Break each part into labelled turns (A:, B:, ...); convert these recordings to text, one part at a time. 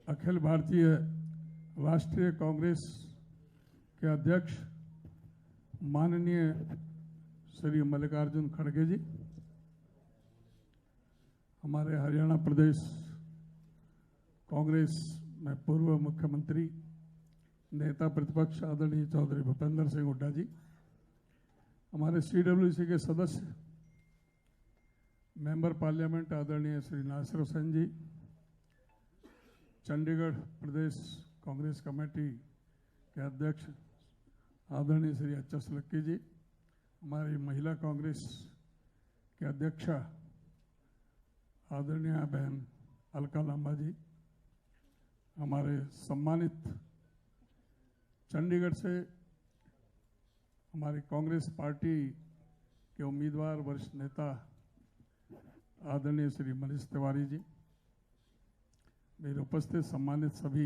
A: अखिल भारतीय राष्ट्रीय कांग्रेस के अध्यक्ष माननीय श्री मल्लिकार्जुन खड़गे जी, हमारे हरियाणा प्रदेश कांग्रेस में पूर्व मुख्यमंत्री नेता प्रतिपक्ष आदरणीय चौधरी भूपेंद्र सिंह हुड्डा जी, हमारे CWC के सदस्य मेंबर पार्लियामेंट आदरणीय श्री नासिर हुसैन जी, चंडीगढ़ प्रदेश कांग्रेस कमेटी के अध्यक्ष आदरणीय श्री HS लक्की जी, हमारी महिला कांग्रेस के अध्यक्षा आदरणीय बहन अलका लांबा जी, हमारे सम्मानित चंडीगढ़ से हमारी कांग्रेस पार्टी के उम्मीदवार वरिष्ठ नेता आदरणीय श्री मनीष तिवारी जी, मेरे उपस्थित सम्मानित सभी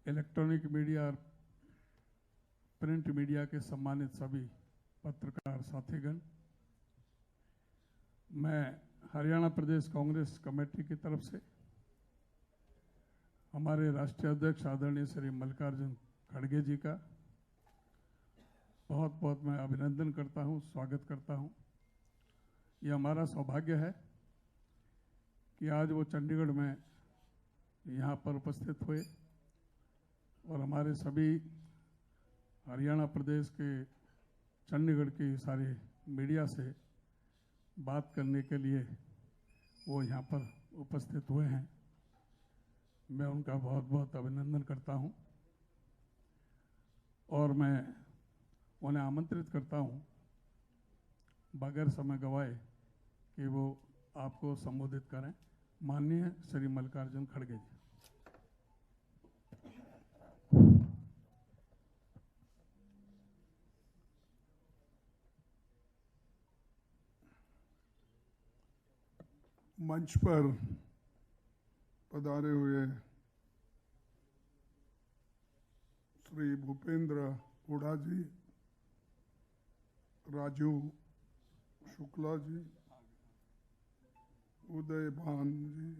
A: इलेक्ट्रॉनिक मीडिया और प्रिंट मीडिया के सम्मानित सभी पत्रकार साथीगण, मैं हरियाणा प्रदेश कांग्रेस कमेटी की तरफ से हमारे राष्ट्रीय अध्यक्ष आदरणीय श्री मल्लिकार्जुन खड़गे जी का बहुत बहुत मैं अभिनंदन करता हूं, स्वागत करता हूं। ये हमारा सौभाग्य है कि आज वो चंडीगढ़ में यहाँ पर उपस्थित हुए और हमारे सभी हरियाणा प्रदेश के चंडीगढ़ की सारी मीडिया से बात करने के लिए वो यहाँ पर उपस्थित हुए हैं। मैं उनका बहुत बहुत अभिनंदन करता हूँ और मैं उन्हें आमंत्रित करता हूँ बगैर समय गवाए कि वो आपको संबोधित करें। माननीय श्री मल्लिकार्जुन खड़गे जी।
B: मंच पर पधारे हुए श्री भूपेंद्र हुड्डा जी, राजू शुक्ला जी, उदय भान जी,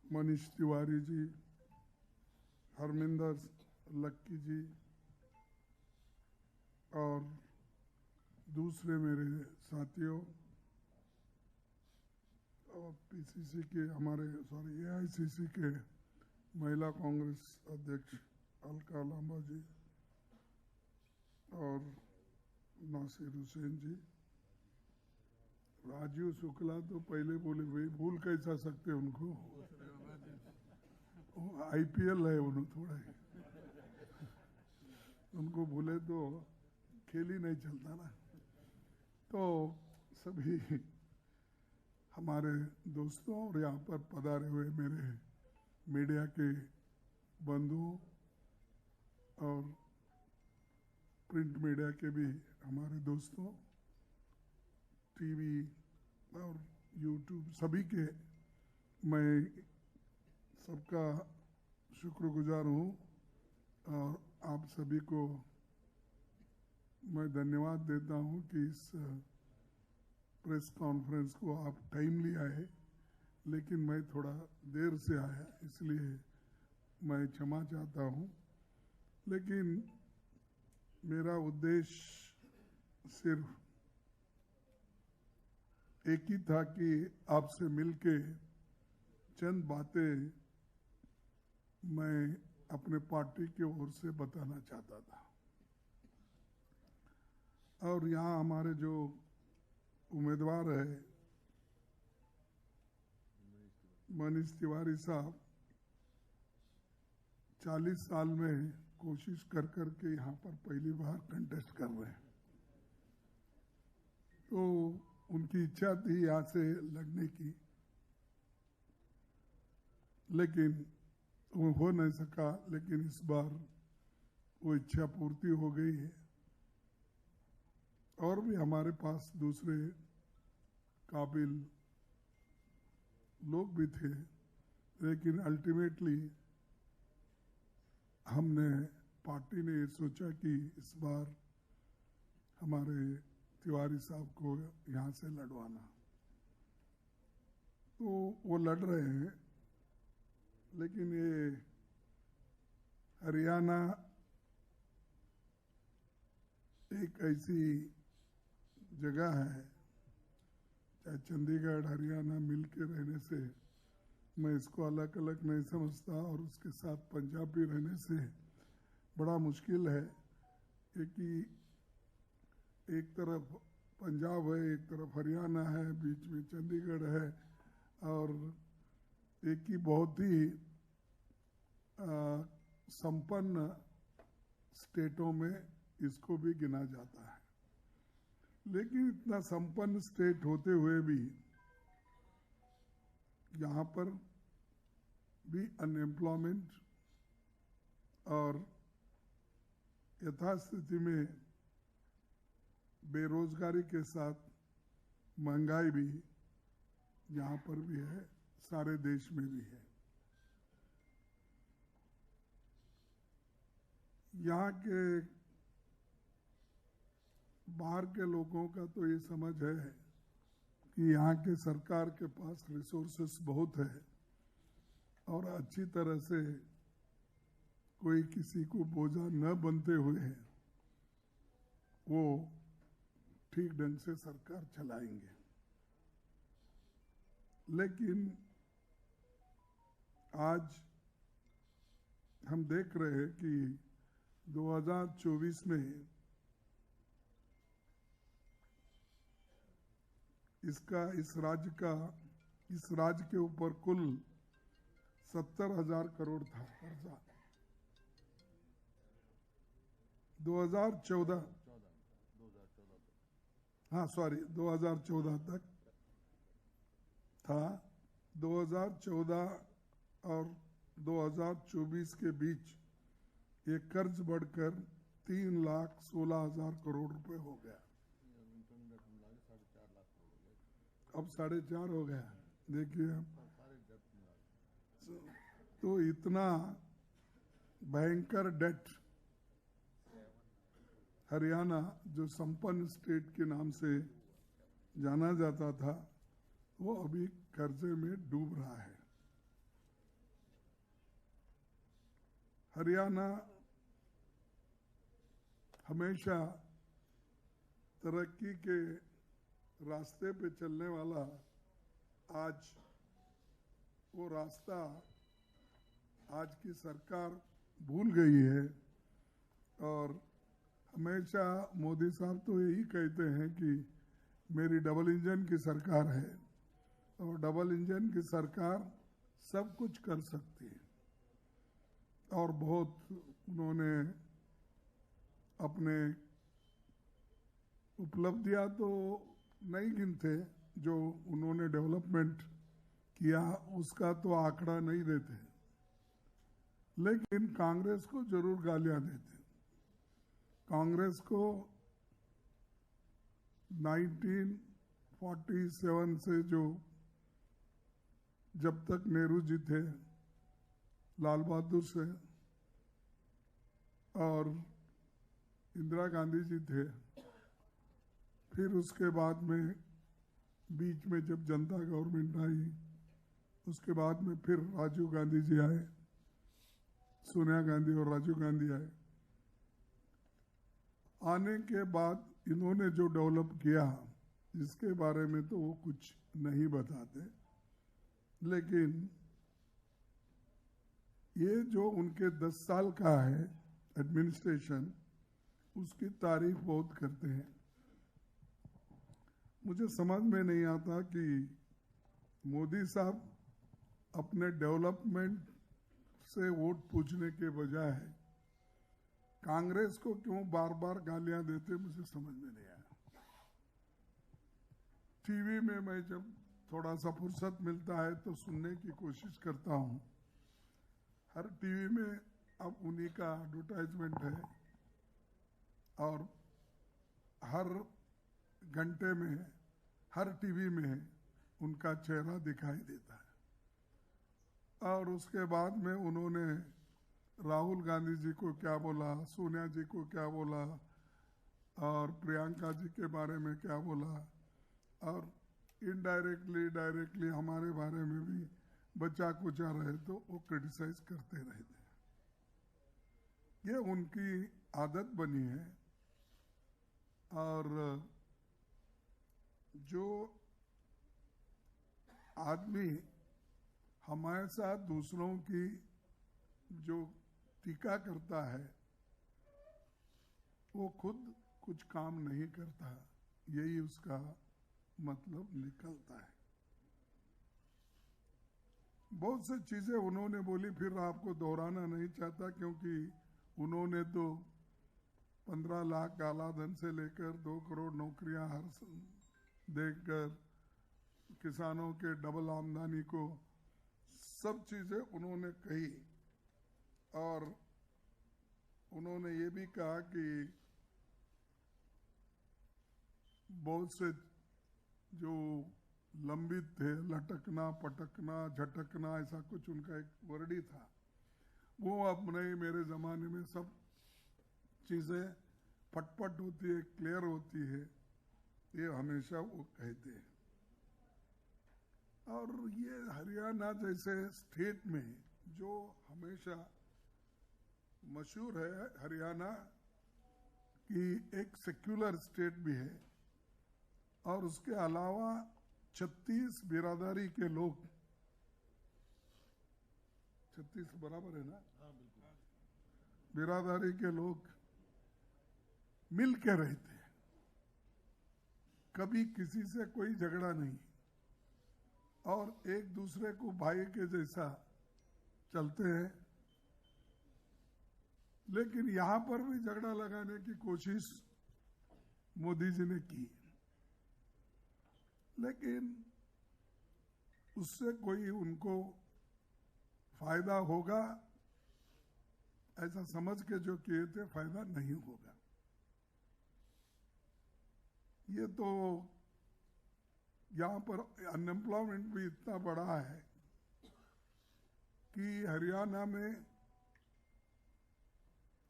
B: मनीष तिवारी जी, हरमिंदर लक्की जी और दूसरे मेरे साथियों और PCC के हमारे AICC के महिला कांग्रेस अध्यक्ष अलका लांबा जी और नासिर हुसैन जी। राजू शुक्ला तो पहले बोले भाई भूल कैसा सकते उनको, IPL है उन्होंने थोड़ा ही, उनको भूले तो खेल ही नहीं चलता ना। तो सभी हमारे दोस्तों और यहाँ पर पधारे हुए मेरे मीडिया के बंधुओं और प्रिंट मीडिया के भी हमारे दोस्तों, टीवी और यूट्यूब सभी के मैं सबका शुक्रगुजार हूँ और आप सभी को मैं धन्यवाद देता हूँ कि इस प्रेस कॉन्फ्रेंस को आप टाइमली आए, लेकिन मैं थोड़ा देर से आया इसलिए मैं क्षमा चाहता हूँ। लेकिन मेरा उद्देश्य सिर्फ एक ही था कि आपसे मिलके चंद बातें मैं अपने पार्टी की ओर से बताना चाहता था। और यहाँ हमारे जो उम्मीदवार है मनीष तिवारी साहब 40 साल में कोशिश कर के यहाँ पर पहली बार कंटेस्ट कर रहे हैं, तो उनकी इच्छा थी यहाँ से लड़ने की, लेकिन वो हो नहीं सका। लेकिन इस बार वो इच्छा पूर्ति हो गई है और भी हमारे पास दूसरे काबिल लोग भी थे, लेकिन अल्टीमेटली हमने पार्टी ने ये सोचा कि इस बार हमारे तिवारी साहब को यहाँ से लड़वाना, तो वो लड़ रहे हैं। लेकिन ये हरियाणा एक ऐसी जगह है, चाहे चंडीगढ़ हरियाणा मिल के रहने से मैं इसको अलग अलग नहीं समझता, और उसके साथ पंजाब भी रहने से बड़ा मुश्किल है कि एक तरफ पंजाब है, एक तरफ हरियाणा है, बीच में चंडीगढ़ है, और एक ही बहुत ही संपन्न स्टेटों में इसको भी गिना जाता है। लेकिन इतना संपन्न स्टेट होते हुए भी यहाँ पर भी अनएम्प्लॉयमेंट और यथास्थिति में बेरोजगारी के साथ महंगाई भी यहाँ पर भी है, सारे देश में भी है। यहाँ के बाहर के लोगों का तो ये समझ है कि यहाँ के सरकार के पास रिसोर्सेस बहुत है और अच्छी तरह से कोई किसी को बोझा न बनते हुए वो ठीक ढंग से सरकार चलाएंगे। लेकिन आज हम देख रहे हैं कि 2024 में इस राज्य के ऊपर कुल 70,000 करोड़ था कर्जा। 2014 तक था। 2014 और 2024 के बीच ये कर्ज बढ़कर 3,16,000 करोड़ रुपए हो गया। अब 4.5 हो गया, देखिए। तो इतना भयंकर डेट हरियाणा, जो संपन्न स्टेट के नाम से जाना जाता था, वो अभी कर्जे में डूब रहा है। हरियाणा हमेशा तरक्की के रास्ते पे चलने वाला, आज वो रास्ता आज की सरकार भूल गई है। और हमेशा मोदी साहब तो यही कहते हैं कि मेरी डबल इंजन की सरकार है, और डबल इंजन की सरकार सब कुछ कर सकती है। और बहुत उन्होंने अपने उपलब्धियां तो नहीं गिनते, जो उन्होंने डेवलपमेंट किया उसका तो आंकड़ा नहीं देते, लेकिन कांग्रेस को जरूर गालियां देते। कांग्रेस को 1947 से जो जब तक नेहरू जी थे, लाल बहादुर से और इंदिरा गांधी जी थे, फिर उसके बाद में बीच में जब जनता गवर्नमेंट आई, उसके बाद में फिर राजीव गांधी जी आए, सोनिया गांधी और राजीव गांधी आए। आने के बाद इन्होंने जो डेवलप किया जिसके बारे में तो वो कुछ नहीं बताते, लेकिन ये जो उनके 10 साल का है एडमिनिस्ट्रेशन, उसकी तारीफ बहुत करते हैं। मुझे समझ में नहीं आता कि मोदी साहब अपने डेवलपमेंट से वोट पूछने के बजाय कांग्रेस को क्यों बार बार गालियां देते, मुझे समझ में नहीं आया। टीवी में मैं जब थोड़ा सा फुर्सत मिलता है तो सुनने की कोशिश करता हूं। हर टीवी में अब उन्हीं का एडवर्टाइजमेंट है और हर घंटे में हर टीवी में उनका चेहरा दिखाई देता है। और उसके बाद में उन्होंने राहुल गांधी जी को क्या बोला, सोनिया जी को क्या बोला और प्रियंका जी के बारे में क्या बोला, और इनडायरेक्टली डायरेक्टली हमारे बारे में भी बचा कुचा रहे तो वो क्रिटिसाइज करते रहते हैं। ये उनकी आदत बनी है। और जो आदमी हमेशा दूसरों की जो टीका करता है वो खुद कुछ काम नहीं करता, यही उसका मतलब निकलता है। बहुत सी चीजें उन्होंने बोली, फिर आपको दोहराना नहीं चाहता, क्योंकि उन्होंने तो 15 लाख काला धन से लेकर 2 करोड़ नौकरियां हर देकर किसानों के डबल आमदनी को, सब चीजें उन्होंने कही। और उन्होंने ये भी कहा कि बहुत से जो लंबित थे, लटकना पटकना झटकना, ऐसा कुछ उनका एक वर्ड ही था, वो अब नहीं, मेरे जमाने में सब चीजें फटफट होती है, क्लियर होती है, ये हमेशा वो कहते हैं। और ये हरियाणा जैसे स्टेट में जो हमेशा मशहूर है, हरियाणा की एक सेक्युलर स्टेट भी है, और उसके अलावा 36 बिरादरी के लोग, 36 बराबर है ना? हाँ, बिल्कुल। बिरादरी के लोग मिल के रहते हैं, कभी किसी से कोई झगड़ा नहीं, और एक दूसरे को भाई के जैसा चलते हैं। लेकिन यहां पर भी झगड़ा लगाने की कोशिश मोदी जी ने की, लेकिन उससे कोई उनको फायदा होगा ऐसा समझ के जो किए थे, फायदा नहीं होगा। ये तो यहाँ पर अनएम्प्लॉयमेंट भी इतना बड़ा है कि हरियाणा में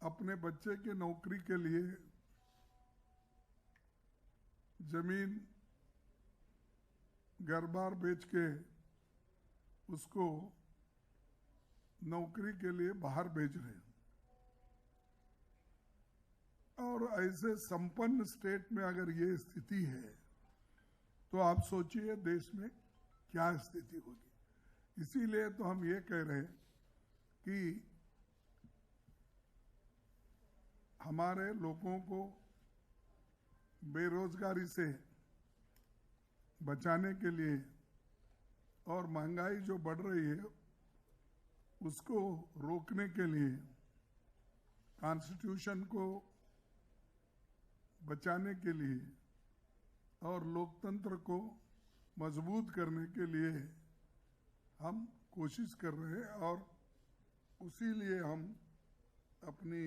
B: अपने बच्चे के नौकरी के लिए जमीन घर बार बेच के उसको नौकरी के लिए बाहर भेज रहे हैं। और ऐसे संपन्न स्टेट में अगर ये स्थिति है तो आप सोचिए देश में क्या स्थिति होगी। इसीलिए तो हम ये कह रहे हैं कि हमारे लोगों को बेरोजगारी से बचाने के लिए और महंगाई जो बढ़ रही है उसको रोकने के लिए, कॉन्स्टिट्यूशन को बचाने के लिए और लोकतंत्र को मजबूत करने के लिए हम कोशिश कर रहे हैं और उसी लिए हम अपनी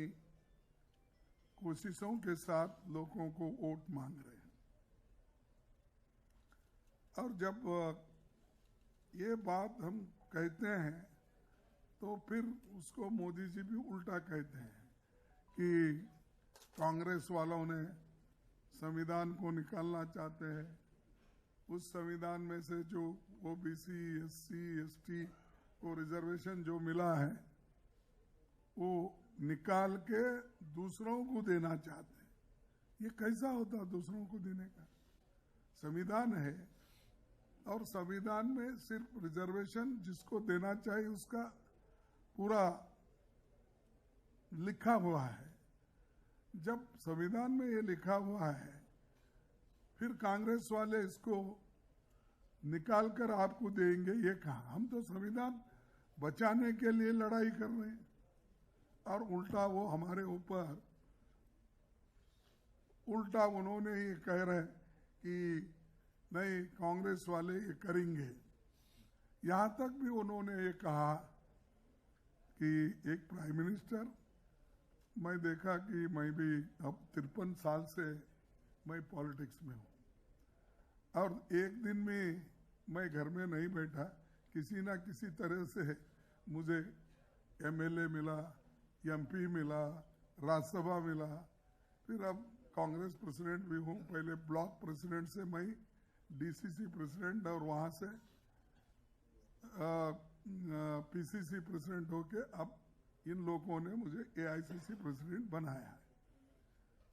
B: कोशिशों के साथ लोगों को वोट मांग रहे हैं। और जब ये बात हम कहते हैं तो फिर उसको मोदी जी भी उल्टा कहते हैं कि कांग्रेस वालों ने संविधान को निकालना चाहते हैं, उस संविधान में से जो ओबीसी, एससी, एसटी को रिजर्वेशन जो मिला है वो निकाल के दूसरों को देना चाहते हैं। ये कैसा होता दूसरों को देने का? संविधान है और संविधान में सिर्फ रिजर्वेशन जिसको देना चाहिए उसका पूरा लिखा हुआ है। जब संविधान में ये लिखा हुआ है फिर कांग्रेस वाले इसको निकाल कर आपको देंगे, ये कहा? हम तो संविधान बचाने के लिए लड़ाई कर रहे हैं और उल्टा वो हमारे ऊपर उल्टा उन्होंने ये कह रहे कि नहीं कांग्रेस वाले ये करेंगे। यहाँ तक भी उन्होंने ये कहा कि एक प्राइम मिनिस्टर, मैं देखा कि मैं भी अब 53 साल से मैं पॉलिटिक्स में हूँ और एक दिन में मैं घर में नहीं बैठा, किसी ना किसी तरह से मुझे एमएलए मिला, एमपी मिला, राज्यसभा मिला, फिर अब कांग्रेस प्रेसिडेंट भी हूँ। पहले ब्लॉक प्रेसिडेंट से मैं डीसीसी प्रेसिडेंट और वहाँ से पीसीसी प्रेसिडेंट होके अब इन लोगों ने मुझे एआईसीसी प्रेसिडेंट बनाया है।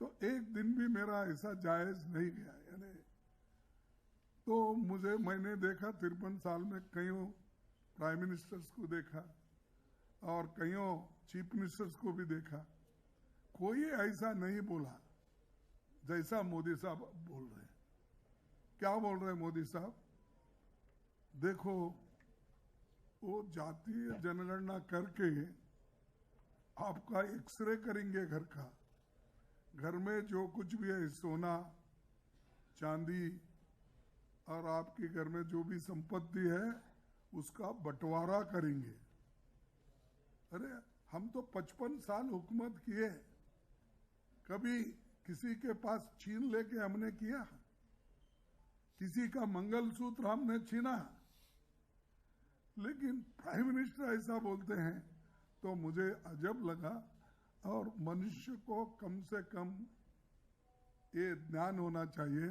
B: तो एक दिन भी मेरा ऐसा जायज नहीं गया, यानी तो मैंने देखा 53 साल में कईयों प्राइम मिनिस्टर्स को देखा और कईयों चीफ मिनिस्टर्स को भी देखा, कोई ऐसा नहीं बोला जैसा मोदी साहब बोल रहे हैं। क्या बोल रहे हैं मोदी साहब? देखो, वो जातीय जनगणना करके आपका एक्सरे करेंगे घर का, घर में जो कुछ भी है सोना चांदी और आपके घर में जो भी संपत्ति है उसका बंटवारा करेंगे। अरे हम तो 55 साल हुकूमत किए, कभी किसी के पास छीन लेके हमने किया? किसी का मंगलसूत्र हमने छीना? लेकिन प्राइम मिनिस्टर ऐसा बोलते हैं तो मुझे अजब लगा। और मनुष्य को कम से कम ये ज्ञान होना चाहिए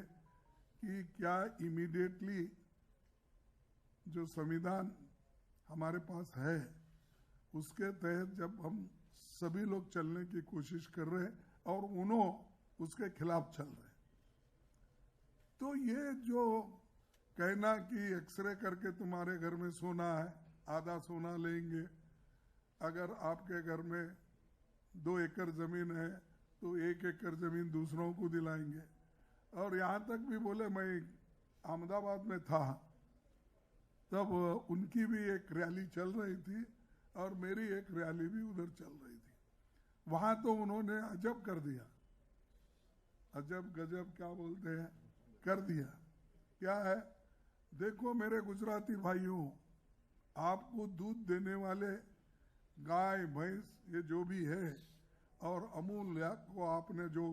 B: कि क्या इमीडिएटली जो संविधान हमारे पास है उसके तहत जब हम सभी लोग चलने की कोशिश कर रहे हैं और उन्होंने उसके खिलाफ चल रहे हैं, तो ये जो कहना कि एक्सरे करके तुम्हारे घर में सोना है, आधा सोना लेंगे, अगर आपके घर में 2 एकड़ जमीन है तो 1 एकड़ जमीन दूसरों को दिलाएंगे। और यहाँ तक भी बोले, मैं अहमदाबाद में था तब उनकी भी एक रैली चल रही थी और मेरी एक रैली भी उधर चल रही थी। वहां तो उन्होंने अजब कर दिया, अजब गजब क्या बोलते हैं, कर दिया। क्या है? देखो मेरे गुजराती भाइयों, आपको दूध देने वाले गाय भैंस ये जो भी है और अमूल को आपने जो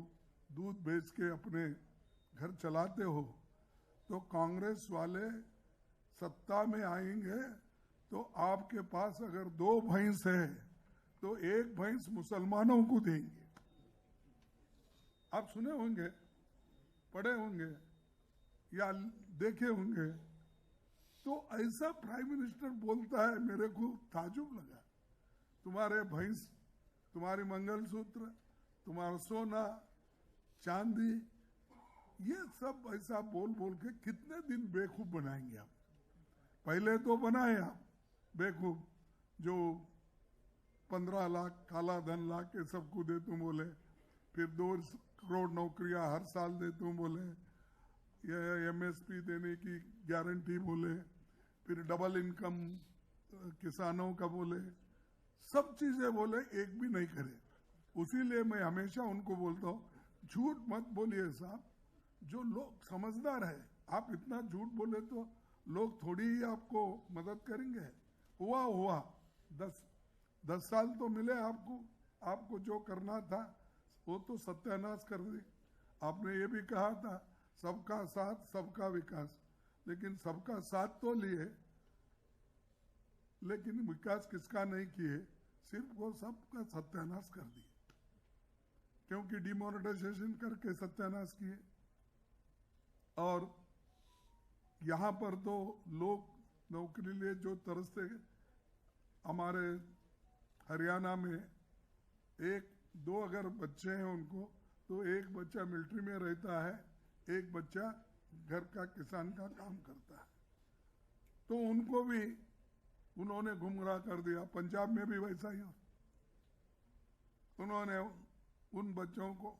B: दूध बेच के अपने घर चलाते हो, तो कांग्रेस वाले सत्ता में आएंगे तो आपके पास अगर 2 भैंस है तो 1 भैंस मुसलमानों को देंगे। आप सुने होंगे, पढ़े होंगे या देखे होंगे। तो ऐसा प्राइम मिनिस्टर बोलता है, मेरे को ताजुब लगा। तुम्हारे भैंस, तुम्हारी मंगलसूत्र, तुम्हारा सोना चांदी, ये सब ऐसा बोल बोल के कितने दिन बेवकूफ बनाएंगे आप? पहले तो बनाए आप बेवकूफ, जो 15 लाख काला धन ला के सबको दे तुम बोले, फिर 2 करोड़ नौकरियां हर साल दे तुम बोले, ये एमएसपी देने की गारंटी बोले, फिर डबल इनकम किसानों का बोले, सब चीजें बोले, एक भी नहीं करे। उसीलिए मैं हमेशा उनको बोलता हूँ, झूठ मत बोलिए साहब। जो लोग समझदार है आप इतना झूठ बोले तो लोग थोड़ी ही आपको मदद करेंगे। हुआ 10 साल तो मिले आपको जो करना था वो तो सत्यानाश कर दी। आपने ये भी कहा था सबका साथ सबका विकास, लेकिन सबका साथ तो लिए, लेकिन विकास किसका नहीं किए, सिर्फ वो सबका सत्यानाश कर दिए, क्योंकि डिमोनेटाइजेशन करके सत्यानाश किए। और यहाँ पर तो लोग नौकरी लिए जो तरसते, हमारे हरियाणा में 1-2 अगर बच्चे हैं उनको, तो एक बच्चा मिलिट्री में रहता है, एक बच्चा घर का किसान का काम करता है, तो उनको भी उन्होंने गुमराह कर दिया। पंजाब में भी वैसा ही हो, उन्होंने उन बच्चों को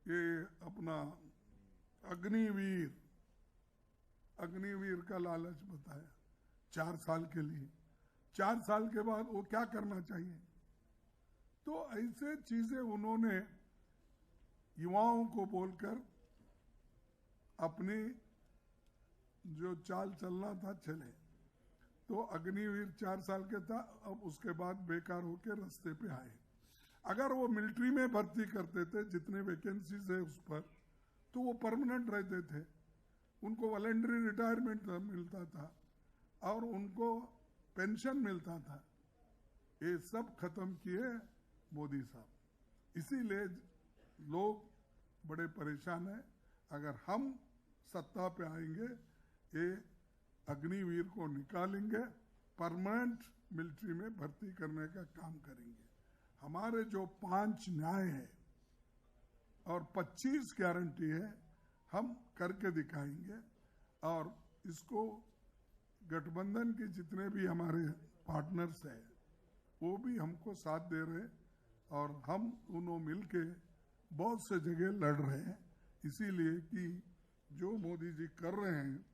B: ये अपना अग्निवीर का लालच बताया 4 साल के लिए। 4 साल के बाद वो क्या करना चाहिए? तो ऐसे चीजें उन्होंने युवाओं को बोलकर अपनी जो चाल चलना था चले। तो अग्निवीर 4 साल के था, अब उसके बाद बेकार होकर रास्ते पे आए। अगर वो मिलिट्री में भर्ती करते थे, जितने वैकेंसीज है उस पर, तो वो परमानेंट रहते थे, उनको वॉलंटरी रिटायरमेंट मिलता था और उनको पेंशन मिलता था। ये सब खत्म किए मोदी साहब, इसीलिए लोग बड़े परेशान हैं। अगर हम सत्ता पे आएंगे, ये अग्निवीर को निकालेंगे, परमानेंट मिलिट्री में भर्ती करने का काम करेंगे। हमारे जो 5 न्याय है और 25 गारंटी है, हम करके दिखाएंगे। और इसको गठबंधन के जितने भी हमारे पार्टनर्स हैं वो भी हमको साथ दे रहे, और हम दोनों मिलके बहुत से जगह लड़ रहे हैं, इसीलिए कि जो मोदी जी कर रहे हैं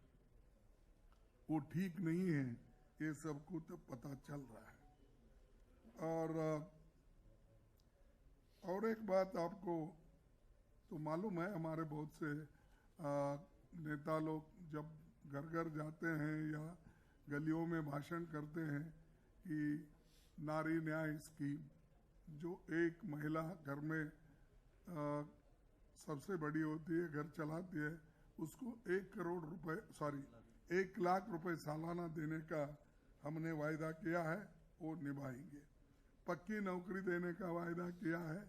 B: वो ठीक नहीं है, ये सबको तो पता चल रहा है। और एक बात आपको तो मालूम है, हमारे बहुत से नेता लोग जब घर घर जाते हैं या गलियों में भाषण करते हैं कि नारी न्याय स्कीम, जो एक महिला घर में सबसे बड़ी होती है, घर चलाती है, उसको 1 लाख रुपए सालाना देने का हमने वायदा किया है, वो निभाएंगे। पक्की नौकरी देने का वायदा किया है,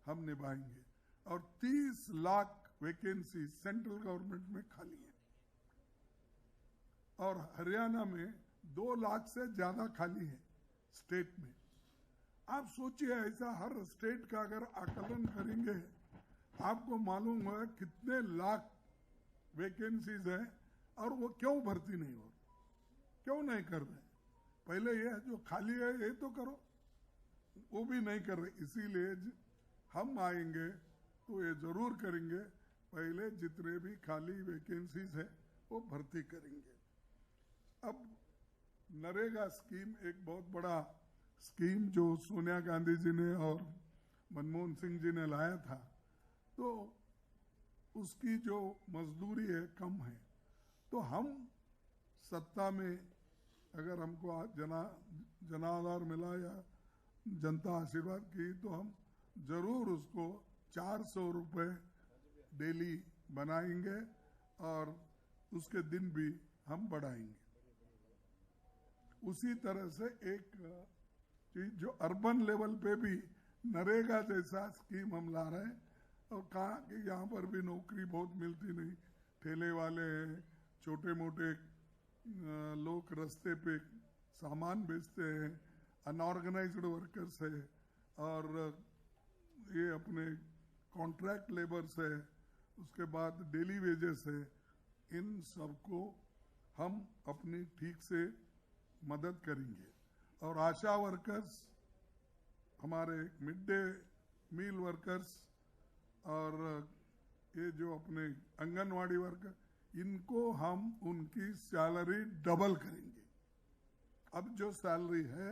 B: हम निभाएंगे। और 30 लाख वैकेंसी सेंट्रल गवर्नमेंट में खाली है, और हरियाणा में 2 लाख से ज्यादा खाली है स्टेट में। आप सोचिए, ऐसा हर स्टेट का अगर आकलन करेंगे, आपको मालूम है कितने लाख वैकेंसीज है, और वो क्यों भर्ती नहीं हो रही, क्यों नहीं कर रहे? पहले ये जो खाली है ये तो करो, वो भी नहीं कर रहे। इसीलिए हम आएंगे तो ये जरूर करेंगे, पहले जितने भी खाली वैकेंसीज है वो भर्ती करेंगे। अब नरेगा स्कीम एक बहुत बड़ा स्कीम जो सोनिया गांधी जी ने और मनमोहन सिंह जी ने लाया था, तो उसकी जो मजदूरी है कम है, तो हम सत्ता में अगर हमको जनाधार मिला या जनता आशीर्वाद की, तो हम जरूर उसको 400 रुपए डेली बनाएंगे, और उसके दिन भी हम बढ़ाएंगे। उसी तरह से एक चीज जो अर्बन लेवल पे भी नरेगा जैसा स्कीम हम ला रहे हैं, और कहा कि यहाँ पर भी नौकरी बहुत मिलती नहीं, ठेले वाले हैं, छोटे मोटे लोग रास्ते पे सामान बेचते हैं, अनऑर्गेनाइज्ड वर्कर्स है, और ये अपने कॉन्ट्रैक्ट लेबर्स है, उसके बाद डेली वेजेस है। इन सबको हम अपनी ठीक से मदद करेंगे। और आशा वर्कर्स, हमारे मिड डे मील वर्कर्स, और ये जो अपने आंगनवाड़ी वर्कर, इनको हम उनकी सैलरी डबल करेंगे। अब जो सैलरी है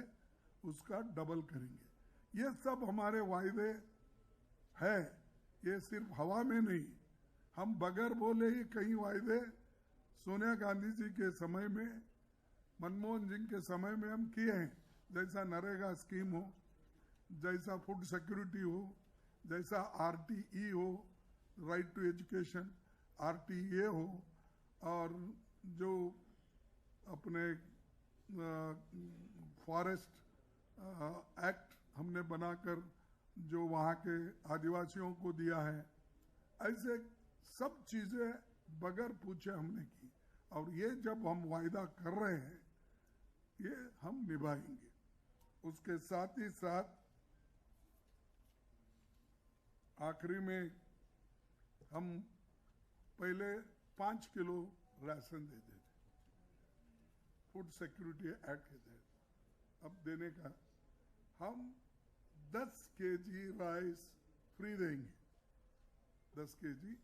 B: उसका डबल करेंगे। ये सब हमारे वायदे है, ये सिर्फ हवा में नहीं, हम बगैर बोले ही कई वायदे सोनिया गांधी जी के समय में, मनमोहन सिंह के समय में हम किए हैं। जैसा नरेगा स्कीम हो, जैसा फूड सिक्योरिटी हो, जैसा RTE हो, राइट टू एजुकेशन, RTA हो, और जो अपने फॉरेस्ट एक्ट हमने बनाकर जो वहाँ के आदिवासियों को दिया है, ऐसे सब चीज़ें बगैर पूछे हमने की। और ये जब हम वायदा कर रहे हैं, ये हम निभाएंगे। उसके साथ ही साथ आखिरी में हम पहले 5 किलो राशन देते थे फूड सिक्योरिटी एक्ट के तहत। अब देने का हम 10 kg राइस फ्री देंगे, 10 kg,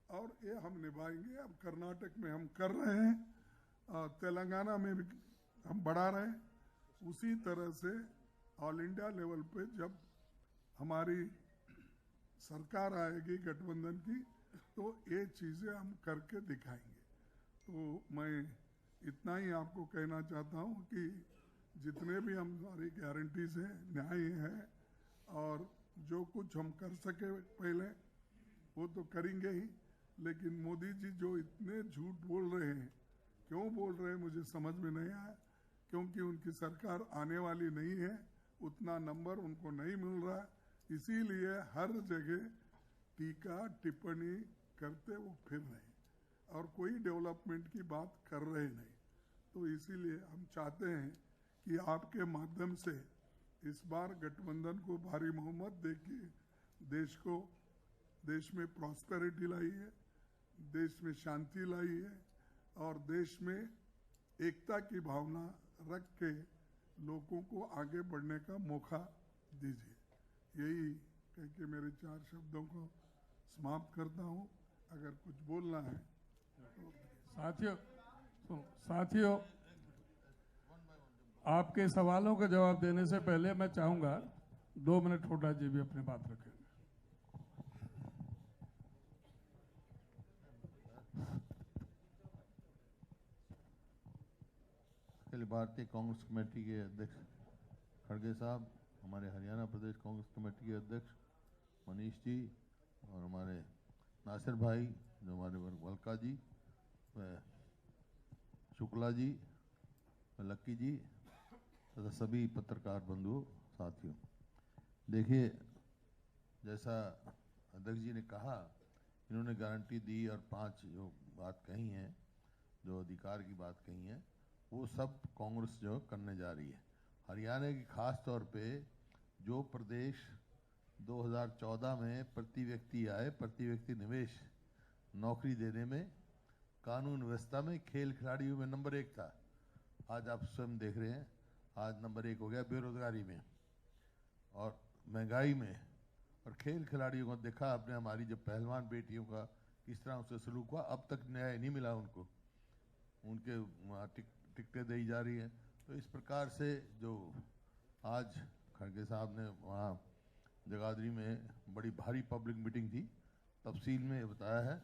B: और ये हम निभाएंगे। अब कर्नाटक में हम कर रहे हैं, तेलंगाना में भी हम बढ़ा रहे हैं। उसी तरह से ऑल इंडिया लेवल पे जब हमारी सरकार आएगी गठबंधन की, तो ये चीज़ें हम करके दिखाएंगे। तो मैं इतना ही आपको कहना चाहता हूँ कि जितने भी हमारी गारंटीज हैं, न्याय है, और जो कुछ हम कर सके पहले वो तो करेंगे ही। लेकिन मोदी जी जो इतने झूठ बोल रहे हैं, क्यों बोल रहे हैं मुझे समझ में नहीं आया। क्योंकि उनकी सरकार आने वाली नहीं है, उतना नंबर उनको नहीं मिल रहा, इसीलिए हर जगह टीका टिप्पणी करते वो फिर रहे, और कोई डेवलपमेंट की बात कर रहे नहीं। तो इसीलिए हम चाहते हैं कि आपके माध्यम से इस बार गठबंधन को भारी बहुमत देके देश में प्रॉस्पेरिटी लाई है, देश में शांति लाई है, और देश में एकता की भावना रख के लोगों को आगे बढ़ने का मौका दीजिए। यही कह के मेरे 4 शब्दों को समाप्त करता हूँ। अगर कुछ बोलना है तो।
A: साथियों, आपके सवालों के जवाब देने से पहले मैं चाहूंगा 2 मिनट हुड्डा जी भी अपनी बात रखेंगे।
C: अखिल भारतीय कांग्रेस कमेटी के अध्यक्ष खड़गे साहब, हमारे हरियाणा प्रदेश कांग्रेस कमेटी के अध्यक्ष मनीष जी, और हमारे नासिर भाई जो हमारे वल्का जी, शुक्ला जी, लक्की जी, तथा सभी पत्रकार बंधुओं, साथियों। देखिए, जैसा अध्यक्ष जी ने कहा, इन्होंने गारंटी दी और 5 जो बात कही हैं, जो अधिकार की बात कही है, वो सब कांग्रेस जो करने जा रही है। हरियाणा की खास तौर पे जो प्रदेश 2014 में प्रति व्यक्ति आय, प्रति व्यक्ति निवेश, नौकरी देने में, कानून व्यवस्था में, खेल खिलाड़ियों में नंबर 1 था, आज आप स्वयं देख रहे हैं, आज नंबर 1 हो गया बेरोजगारी में और महंगाई में। और खेल खिलाड़ियों को देखा आपने, हमारी जब पहलवान बेटियों का किस तरह उससे सलूक हुआ, अब तक न्याय नहीं मिला उनको, उनके टिकटें दी जा रही हैं। तो इस प्रकार से जो आज खड़गे साहब ने वहाँ जगाधरी में बड़ी भारी पब्लिक मीटिंग थी, तफसील में बताया है,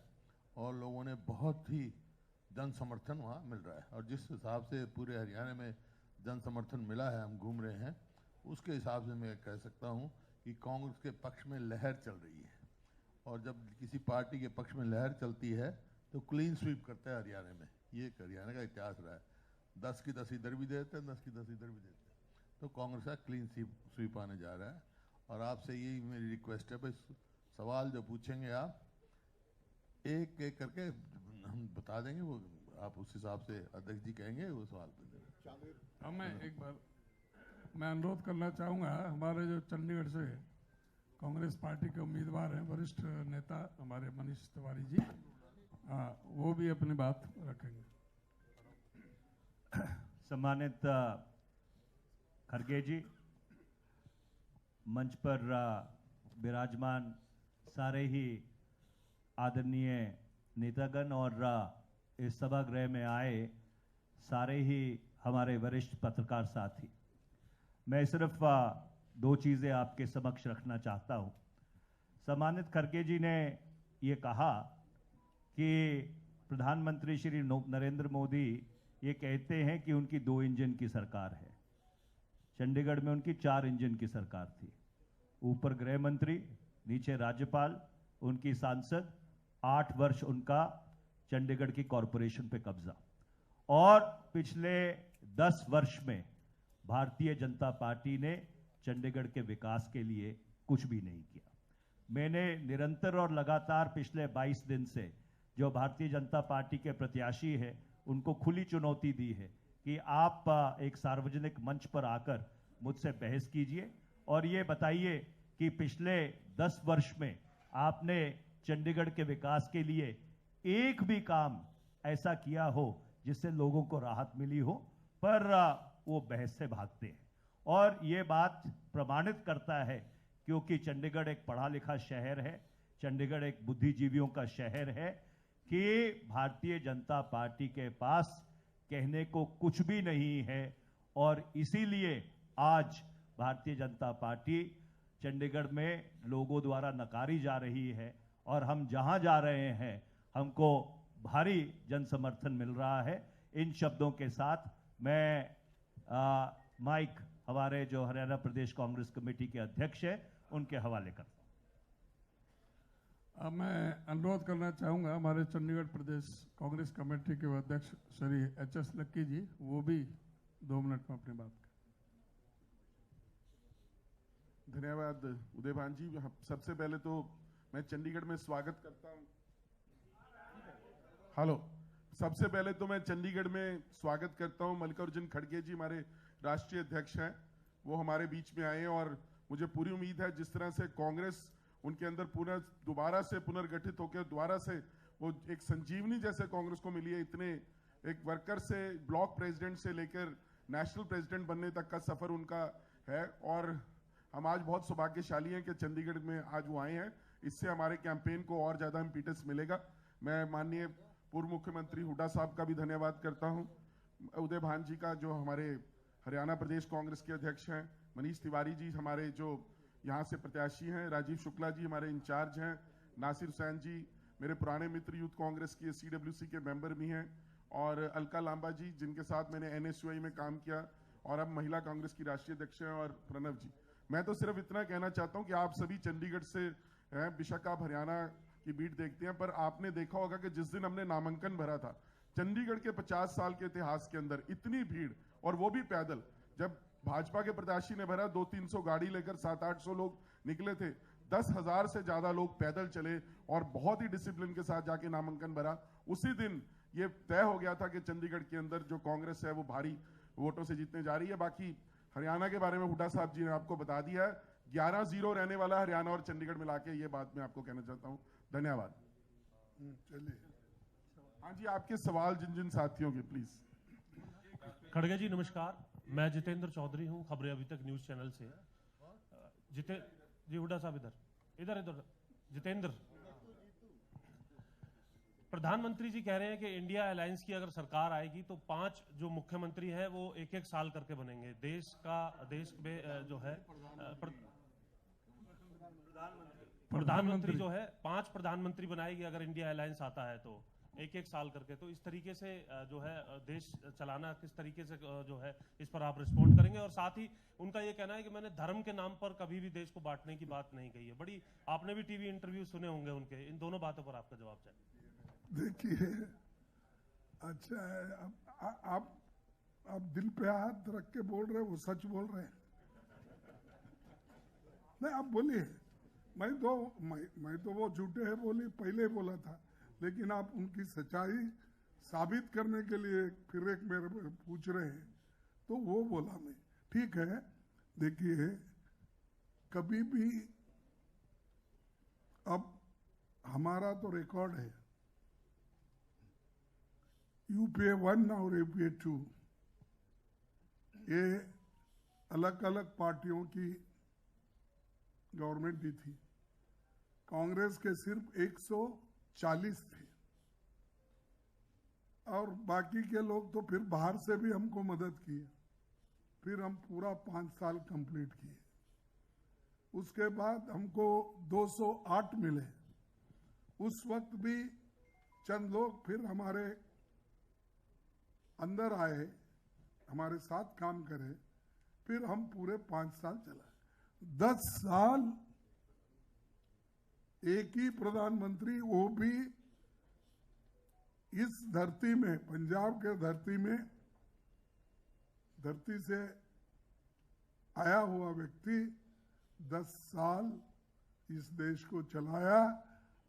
C: और लोगों ने बहुत ही जन समर्थन वहाँ मिल रहा है। और जिस हिसाब से पूरे हरियाणा में जन समर्थन मिला है, हम घूम रहे हैं, उसके हिसाब से मैं कह सकता हूँ कि कांग्रेस के पक्ष में लहर चल रही है। और जब किसी पार्टी के पक्ष में लहर चलती है तो क्लीन स्वीप करता है हरियाणा में, ये एक हरियाणा का इतिहास रहा है। 10 की 10 इधर भी देते हैं, 10 की 10 इधर भी देते हैं, तो कांग्रेस का क्लीन स्वीप आने जा रहा है। और आपसे यही मेरी रिक्वेस्ट है, भाई सवाल जो पूछेंगे आप एक एक करके हम बता देंगे, वो आप उस हिसाब से अध्यक्ष जी कहेंगे वो सवाल पे देंगे।
A: मैं एक बार मैं अनुरोध करना चाहूँगा, हमारे जो चंडीगढ़ से कांग्रेस पार्टी के उम्मीदवार हैं, वरिष्ठ नेता हमारे मनीष तिवारी जी, वो भी अपनी बात रखेंगे।
D: सम्मानित खड़गे जी, मंच पर विराजमान सारे ही आदरणीय नेतागण और इस सभागृह में आए सारे ही हमारे वरिष्ठ पत्रकार साथी, मैं सिर्फ 2 चीज़ें आपके समक्ष रखना चाहता हूं। सम्मानित खड़गे जी ने ये कहा कि प्रधानमंत्री श्री नरेंद्र मोदी ये कहते हैं कि उनकी 2 इंजन की सरकार है। चंडीगढ़ में उनकी 4 इंजन की सरकार थी। ऊपर गृह मंत्री, नीचे राज्यपाल, उनकी सांसद, 8 वर्ष उनका चंडीगढ़ की कॉरपोरेशन पे कब्जा। और पिछले 10 वर्ष में भारतीय जनता पार्टी ने चंडीगढ़ के विकास के लिए कुछ भी नहीं किया। मैंने निरंतर और लगातार पिछले 22 दिन से जो भारतीय जनता पार्टी के प्रत्याशी हैं उनको खुली चुनौती दी है कि आप एक सार्वजनिक मंच पर आकर मुझसे बहस कीजिए और ये बताइए कि पिछले 10 वर्ष में आपने चंडीगढ़ के विकास के लिए एक भी काम ऐसा किया हो जिससे लोगों को राहत मिली हो। पर वो बहस से भागते हैं और ये बात प्रमाणित करता है क्योंकि चंडीगढ़ एक पढ़ा लिखा शहर है, चंडीगढ़ एक बुद्धिजीवियों का शहर है कि भारतीय जनता पार्टी के पास कहने को कुछ भी नहीं है। और इसीलिए आज भारतीय जनता पार्टी चंडीगढ़ में लोगों द्वारा नकारी जा रही है और हम जहां जा रहे हैं हमको भारी जन समर्थन मिल रहा है। इन शब्दों के साथ मैं माइक हमारे जो हरियाणा प्रदेश कांग्रेस कमेटी के अध्यक्ष हैं उनके हवाले करता हूं।
A: अब मैं अनुरोध करना चाहूँगा हमारे चंडीगढ़ प्रदेश कांग्रेस कमेटी के अध्यक्ष श्री एच.एस. लक्की जी, वो भी 2 मिनट में अपनी बात करें।
B: धन्यवाद उदय भान जी। सबसे पहले तो मैं चंडीगढ़ में स्वागत करता हूं। हेलो, सबसे पहले तो मैं चंडीगढ़ में स्वागत करता हूं मल्लिकार्जुन खड़गे जी, हमारे राष्ट्रीय अध्यक्ष हैं, वो हमारे बीच में आए और मुझे पूरी उम्मीद है जिस तरह से कांग्रेस उनके अंदर दोबारा से पुनर्गठित होकर दोबारा से वो एक संजीवनी जैसे कांग्रेस को मिली है, इतने एक वर्कर से ब्लॉक प्रेसिडेंट से लेकर नेशनल प्रेसिडेंट बनने तक का सफर उनका है। और हम आज बहुत सौभाग्यशाली हैं कि चंडीगढ़ में आज वो आए हैं। इससे हमारे कैंपेन को और ज्यादा इम्पीटस मिलेगा। मैं माननीय पूर्व मुख्यमंत्री हुड्डा साहब का भी धन्यवाद करता हूं, उदय भान जी का जो हमारे हरियाणा प्रदेश कांग्रेस के अध्यक्ष हैं, मनीष तिवारी जी हमारे जो यहाँ से प्रत्याशी हैं, राजीव शुक्ला जी हमारे इंचार्ज हैं, नासिर हुसैन जी मेरे पुराने मित्र यूथ कांग्रेस के CWC के मेंबर भी हैं, और अलका लांबा जी जिनके साथ मैंने NSUI में काम किया और अब महिला कांग्रेस की राष्ट्रीय अध्यक्ष हैं, और प्रणव जी। मैं तो सिर्फ इतना कहना चाहता हूं कि आप सभी चंडीगढ़ से हैं, बेशक आप हरियाणा की बीट देखते हैं, पर आपने देखा होगा कि जिस दिन हमने नामांकन भरा था चंडीगढ़ के 50 साल के इतिहास के अंदर इतनी भीड़, और वो भी पैदल। जब भाजपा के प्रत्याशी ने भरा 200-300 गाड़ी लेकर 700-800 लोग निकले थे, 10,000 से ज्यादा लोग पैदल चले और बहुत ही डिसिप्लिन के साथ जाके नामांकन भरा। उसी दिन ये तय हो गया था कि चंडीगढ़ के अंदर जो कांग्रेस है वो भारी वोटों से जीतने जा रही है। बाकी हरियाणा के बारे में हुड्डा साहब जी ने आपको बता दिया है, 11-0 रहने वाला हरियाणा और चंडीगढ़ मिला के, ये बात मैं आपको कहना चाहता हूं। धन्यवाद। चलिए, हाँ जी, आपके सवाल जिन साथियों के प्लीज।
E: खड़गे जी नमस्कार, मैं जितेंद्र चौधरी हूं, खबरें अभी तक न्यूज चैनल से। जी हुड्डा साहब इधर जितेंद्र। प्रधानमंत्री जी कह रहे हैं कि इंडिया अलायंस की अगर सरकार आएगी तो 5 जो मुख्यमंत्री हैं वो 1-1 साल करके बनेंगे। देश में जो है प्रधानमंत्री जो है 5 प्रधानमंत्री बनाएगी अगर इंडिया अलायंस आता है तो 1-1 साल करके। तो इस तरीके से जो है देश चलाना किस तरीके से जो है इस पर आप रिस्पॉन्ड करेंगे। और साथ ही उनका ये कहना है कि मैंने धर्म के नाम पर कभी भी देश को बांटने की बात नहीं कही है। बड़ी आपने भी टीवी इंटरव्यू सुने होंगे उनके, इन दोनों बातों पर आपका जवाब चाहिए।
B: देखिए, अच्छा है, आप दिल पे हाथ रख के बोल रहे हैं, वो सच बोल रहे हैं। नहीं, आप बोलिए। मैं तो वो झूठे है बोली पहले बोला था, लेकिन आप उनकी सच्चाई साबित करने के लिए फिर एक मेरे पूछ रहे हैं, तो वो बोला मैं। ठीक है, देखिए, कभी भी अब हमारा तो रिकॉर्ड है, UPA 1 और UPA 2, ये अलग अलग पार्टियों की गवर्नमेंट भी थी। कांग्रेस के सिर्फ 140 थे और बाकी के लोग तो फिर बाहर से भी हमको मदद किए। फिर हम पूरा 5 साल कंप्लीट किए। उसके बाद हमको 208 मिले। उस वक्त भी चंद लोग फिर हमारे अंदर आए, हमारे साथ काम करे, फिर हम पूरे 5 साल चला। 10 साल एक ही प्रधानमंत्री, वो भी इस धरती में, पंजाब के धरती से आया हुआ व्यक्ति 10 साल इस देश को चलाया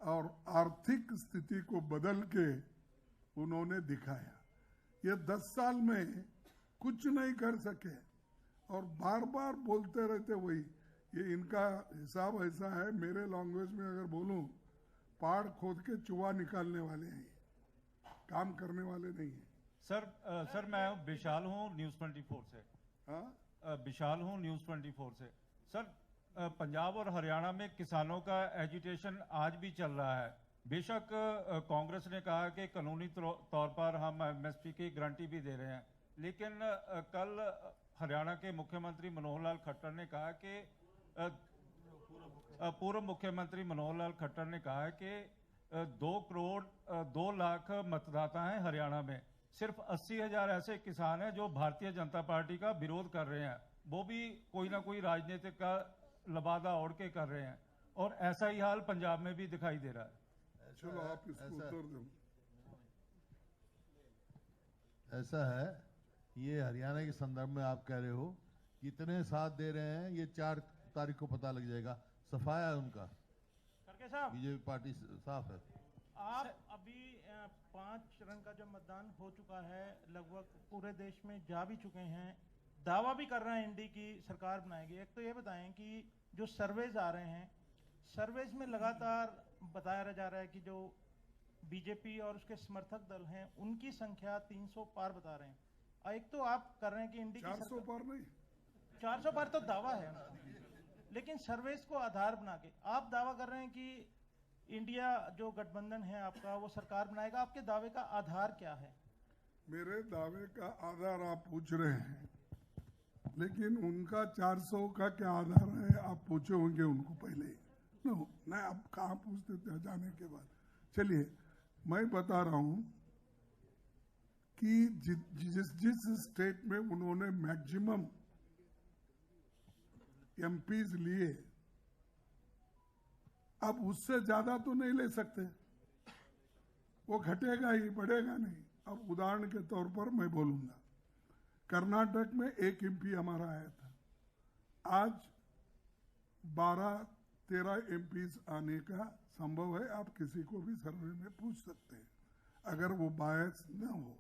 B: और आर्थिक स्थिति को बदल के उन्होंने दिखाया। ये 10 साल में कुछ नहीं कर सके और बार बार बोलते रहते वही। ये इनका हिसाब ऐसा है, मेरे लैंग्वेज में अगर बोलूं, पहाड़ खोद के चूहा निकालने वाले हैं, काम करने वाले नहीं है।
F: सर मैं विशाल हूँ न्यूज़ 24 से।
B: हाँ,
F: विशाल हूँ न्यूज़ 24 से। सर, पंजाब और हरियाणा में किसानों का एजिटेशन आज भी चल रहा है। बेशक कांग्रेस ने कहा कि कानूनी तौर पर हम एमएसपी की गारंटी भी दे रहे हैं, लेकिन कल हरियाणा के मुख्यमंत्री मनोहर लाल खट्टर ने कहा कि पूर्व मुख्यमंत्री मनोहर लाल खट्टर ने कहा कि 2 करोड़ 2 लाख मतदाता हैं हरियाणा में, सिर्फ 80,000 ऐसे किसान हैं जो भारतीय जनता पार्टी का विरोध कर रहे हैं, वो भी कोई ना कोई राजनीतिक का लबादा ओढ़ के कर रहे हैं, और ऐसा ही हाल पंजाब में भी दिखाई दे रहा है।
B: चलो आप इसको उत्तर दो।
C: ऐसा है, ये हरियाणा के संदर्भ में आप कह रहे हो, कितने साथ दे रहे हैं ये 4 तारीख को पता लग जाएगा। सफाया है उनका,
G: करके साहब
C: बीजेपी पार्टी साफ है।
G: आप अभी 5 चरण का जो मतदान हो चुका है, लगभग पूरे देश में जा भी चुके हैं, दावा भी कर रहे हैं एनडीए की सरकार बनाएगी। एक तो ये बताएं कि जो सर्वेज आ रहे हैं, सर्वेज में लगातार बताया जा रहा है कि जो बीजेपी और उसके समर्थक दल हैं उनकी संख्या 300 पार बता रहे हैं। एक तो आप कर रहे हैं कि एनडीए
B: 400 पार नहीं,
G: 400 पार तो दावा है, लेकिन सर्वेस को आधार बना के आप दावा कर रहे हैं कि इंडिया जो गठबंधन है आपका वो सरकार बनाएगा। आपके दावे का आधार क्या है?
B: मेरे दावे का आधार आप पूछ रहे हैं, लेकिन उनका 400 का क्या आधार है आप पूछे होंगे उनको पहले ही। नहीं, आप कहाँ पूछते थे जाने के बाद। चलिए मैं बता रहा हूं कि जिस स्टेट में उन्होंने मैक्सिमम एमपीज लिए, अब उससे ज्यादा तो नहीं ले सकते, वो घटेगा ही, बढ़ेगा नहीं। अब उदाहरण के तौर पर मैं बोलूंगा, कर्नाटक में 1 एमपी हमारा आया था, आज 12-13 एमपीज आने का संभव है। आप किसी को भी सर्वे में पूछ सकते हैं, अगर वो बायस न हो।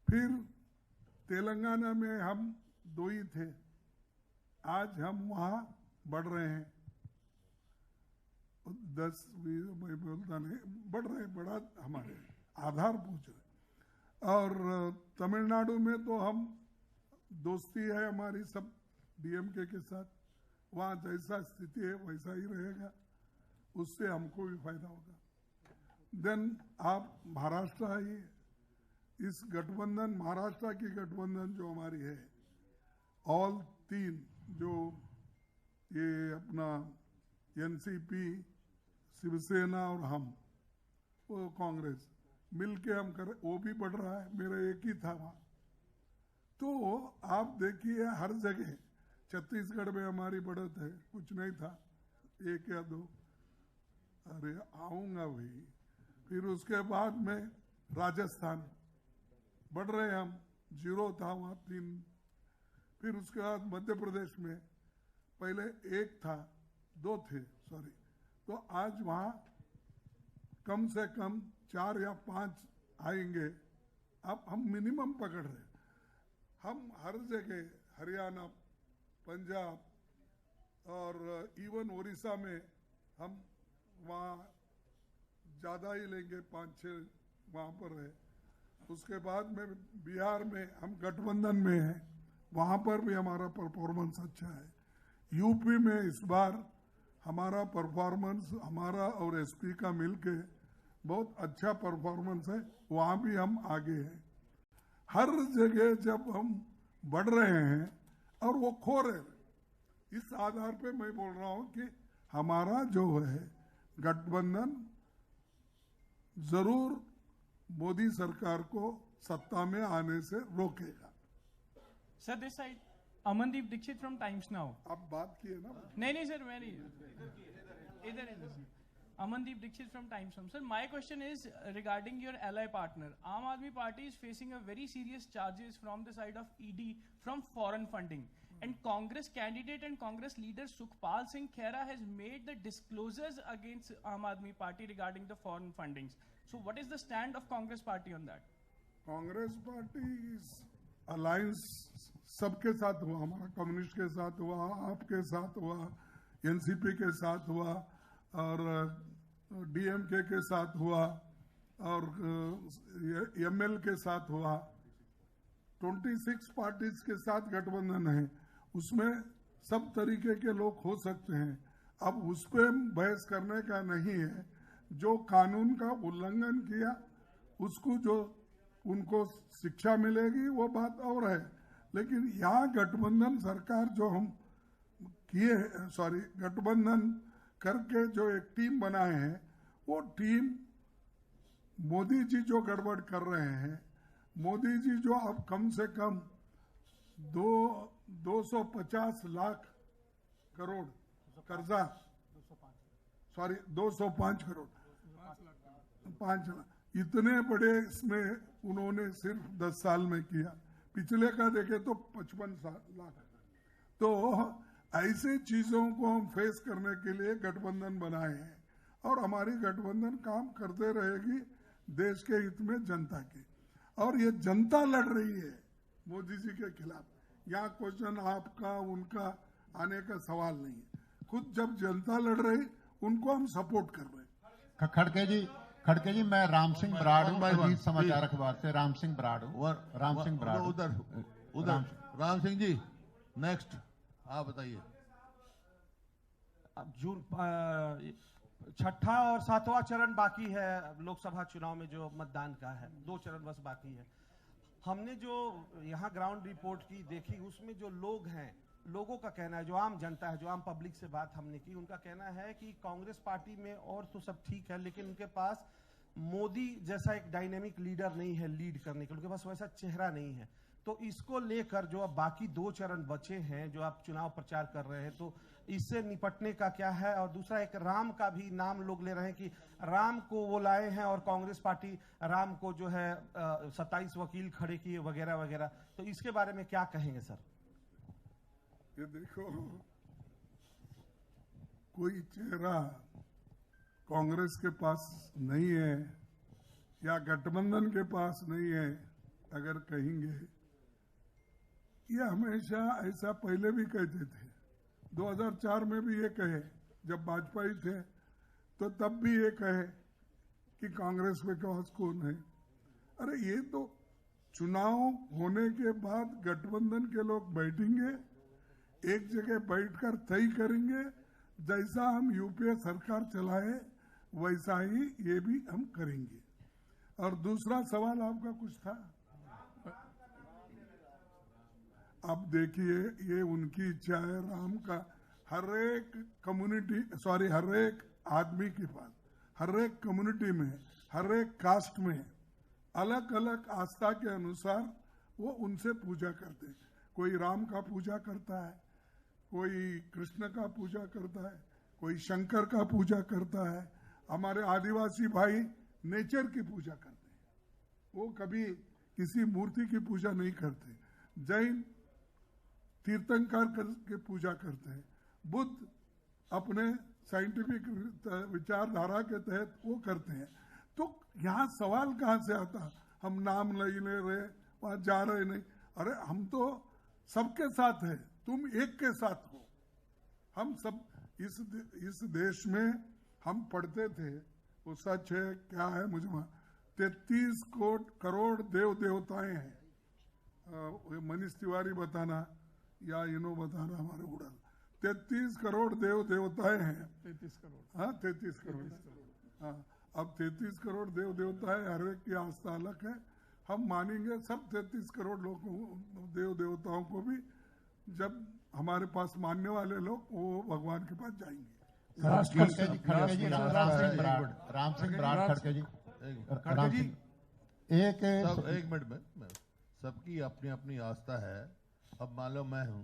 B: फिर तेलंगाना में हम 2 ही थे, आज हम वहां बढ़ रहे हैं, 10-20 मैं बोलता नहीं, बढ़ रहे, बड़ा हमारे आधार पूछ रहे। और तमिलनाडु में तो हम दोस्ती है हमारी सब डीएमके के साथ, वहां जैसा स्थिति है वैसा ही रहेगा, उससे हमको भी फायदा होगा। देन आप महाराष्ट्र आइए, इस गठबंधन, महाराष्ट्र की गठबंधन जो हमारी है, ऑल 3 जो ये अपना एनसीपी, शिवसेना और हम, वो कांग्रेस मिलके हम कर, वो भी बढ़ रहा है, मेरा एक ही था वहां। तो आप देखिए हर जगह, छत्तीसगढ़ में हमारी बढ़त है, कुछ नहीं था, 1 या 2, अरे आऊंगा वही। फिर उसके बाद में राजस्थान बढ़ रहे हम, 0 था वहां, 3। फिर उसके बाद मध्य प्रदेश में पहले 1 था, 2 थे, सॉरी, तो आज वहां कम से कम 4 या 5 आएंगे। अब हम मिनिमम पकड़ रहे हैं, हम हर जगह, हरियाणा, पंजाब और इवन उड़ीसा में हम वहाँ ज़्यादा ही लेंगे, 5-6 वहाँ पर है। उसके बाद में बिहार में हम गठबंधन में हैं, वहाँ पर भी हमारा परफॉर्मेंस अच्छा है। यूपी में इस बार हमारा परफॉर्मेंस, हमारा और एसपी का मिलके बहुत अच्छा परफॉर्मेंस है, वहाँ भी हम आगे हैं। हर जगह जब हम बढ़ रहे हैं और वो खो रहे हैं, इस आधार पे मैं बोल रहा हूँ कि हमारा जो है गठबंधन जरूर मोदी सरकार को सत्ता में आने से रोकेगा।
H: Sir, this side. Amandeep Dixit from Times Now.
B: आप बात किए ना?
H: नहीं sir, मैं नहीं. इधर sir. Amandeep Dixit from Times Now. Sir, my question is regarding your ally partner. Aam Aadmi Party is facing a very serious charges from the side of ED from foreign funding. And Congress candidate and Congress leader Sukhpal Singh Khera has made the disclosures against Aam Aadmi Party regarding the foreign fundings. So what is the stand of Congress Party on that?
B: Congress party alliance सबके साथ हुआ, हमारा communist के साथ हुआ, आपके साथ हुआ, एनसीपी के साथ हुआ और डीएमके के साथ हुआ और एमएल के साथ हुआ। 26 पार्टीज के साथ गठबंधन है, उसमें सब तरीके के लोग हो सकते हैं। अब उस पर बहस करने का नहीं है। जो कानून का उल्लंघन किया उसको जो उनको शिक्षा मिलेगी वो बात और है, लेकिन यहाँ गठबंधन सरकार जो हम किए गठबंधन करके जो एक टीम बनाए हैं, वो टीम मोदी जी जो गड़बड़ कर रहे हैं, मोदी जी जो अब कम से कम 250 लाख करोड़ कर्जा 205 करोड़ 5 लाख इतने बड़े इसमें उन्होंने सिर्फ 10 साल में किया। पिछले का देखे तो 55 लाख। तो ऐसे चीजों को हम फेस करने के लिए गठबंधन बनाए हैं और हमारी गठबंधन काम करते रहेगी देश के हित में, जनता के। और ये जनता लड़ रही है मोदी जी के खिलाफ। यहाँ क्वेश्चन आपका उनका आने का सवाल नहीं है। खुद जब जनता लड़ रही उनको हम सपोर्ट कर रहे हैं।
I: खड़के जी मैं राम सिंह बराड़ हूँ, अजीत समाचार अखबार से। राम सिंह बराड़ हूँ, राम सिंह बराड़।
C: उधर राम सिंह जी नेक्स्ट आप बताइए।
J: अब जून 6ठा और 7वां चरण बाकी है लोकसभा चुनाव में, जो मतदान का है 2 चरण बस बाकी है। हमने जो यहाँ ग्राउंड रिपोर्ट की देखी, उसमें जो लोग हैं, लोगों का कहना है, जो आम जनता है, जो आम पब्लिक से बात हमने की, उनका कहना है कि कांग्रेस पार्टी में और तो सब ठीक है, लेकिन उनके पास मोदी जैसा एक डायनेमिक लीडर नहीं है लीड करने के, उनके पास वैसा चेहरा नहीं है। तो इसको लेकर जो अब बाकी 2 चरण बचे हैं, जो आप चुनाव प्रचार कर रहे हैं, तो इससे निपटने का क्या है? और दूसरा एक राम का भी नाम लोग ले रहे हैं कि राम को वो लाए हैं और कांग्रेस पार्टी राम को जो है 27 वकील खड़े किए वगैरह वगैरह। तो इसके बारे में क्या कहेंगे सर?
B: ये देखो, कोई चेहरा कांग्रेस के पास नहीं है या गठबंधन के पास नहीं है अगर कहेंगे, ये हमेशा ऐसा पहले भी कहते थे। 2004 में भी ये कहे, जब वाजपेयी थे तो तब भी ये कहे कि कांग्रेस के पास कौन है। अरे ये तो चुनाव होने के बाद गठबंधन के लोग बैठेंगे, एक जगह बैठकर तय करेंगे, जैसा हम यूपीए सरकार चलाए वैसा ही ये भी हम करेंगे। और दूसरा सवाल आपका कुछ था? अब देखिए, ये उनकी इच्छा है। राम का हर एक कम्युनिटी, हर एक आदमी के पास, हर एक कम्युनिटी में, हर एक कास्ट में अलग अलग आस्था के अनुसार वो उनसे पूजा करते हैं। कोई राम का पूजा करता है, कोई कृष्ण का पूजा करता है, कोई शंकर का पूजा करता है। हमारे आदिवासी भाई नेचर की पूजा करते हैं, वो कभी किसी मूर्ति की पूजा नहीं करते। जैन तीर्थंकर के पूजा करते हैं। बुद्ध अपने साइंटिफिक विचारधारा के तहत वो करते हैं। तो यहाँ सवाल कहाँ से आता? हम नाम नहीं ले रहे, वहां जा रहे नहीं। अरे हम तो सबके साथ है, तुम एक के साथ हो। हम सब इस देश में हम पढ़ते थे, वो सच है क्या है मुझे 33 करोड़ देव देवताएं हैं। मनीष तिवारी बताना या इनो बताना हमारे उड़न 33 करोड़ देव देवताएं हैं।
A: 33 करोड़,
B: हाँ 33 करोड़, हाँ। अब 33 करोड़ देव देवता है, हर एक की आस्था अलग है। हम मानेंगे सब 33 करोड़ लोगों देव देवताओं को भी। जब हमारे पास मानने वाले लोग वो भगवान के पास जाएंगे।
I: राम सिंह बराड़ खड़के जी। राम सिंह
C: एक मिनट में सबकी अपनी अपनी आस्था है। अब मान लो मैं हूँ,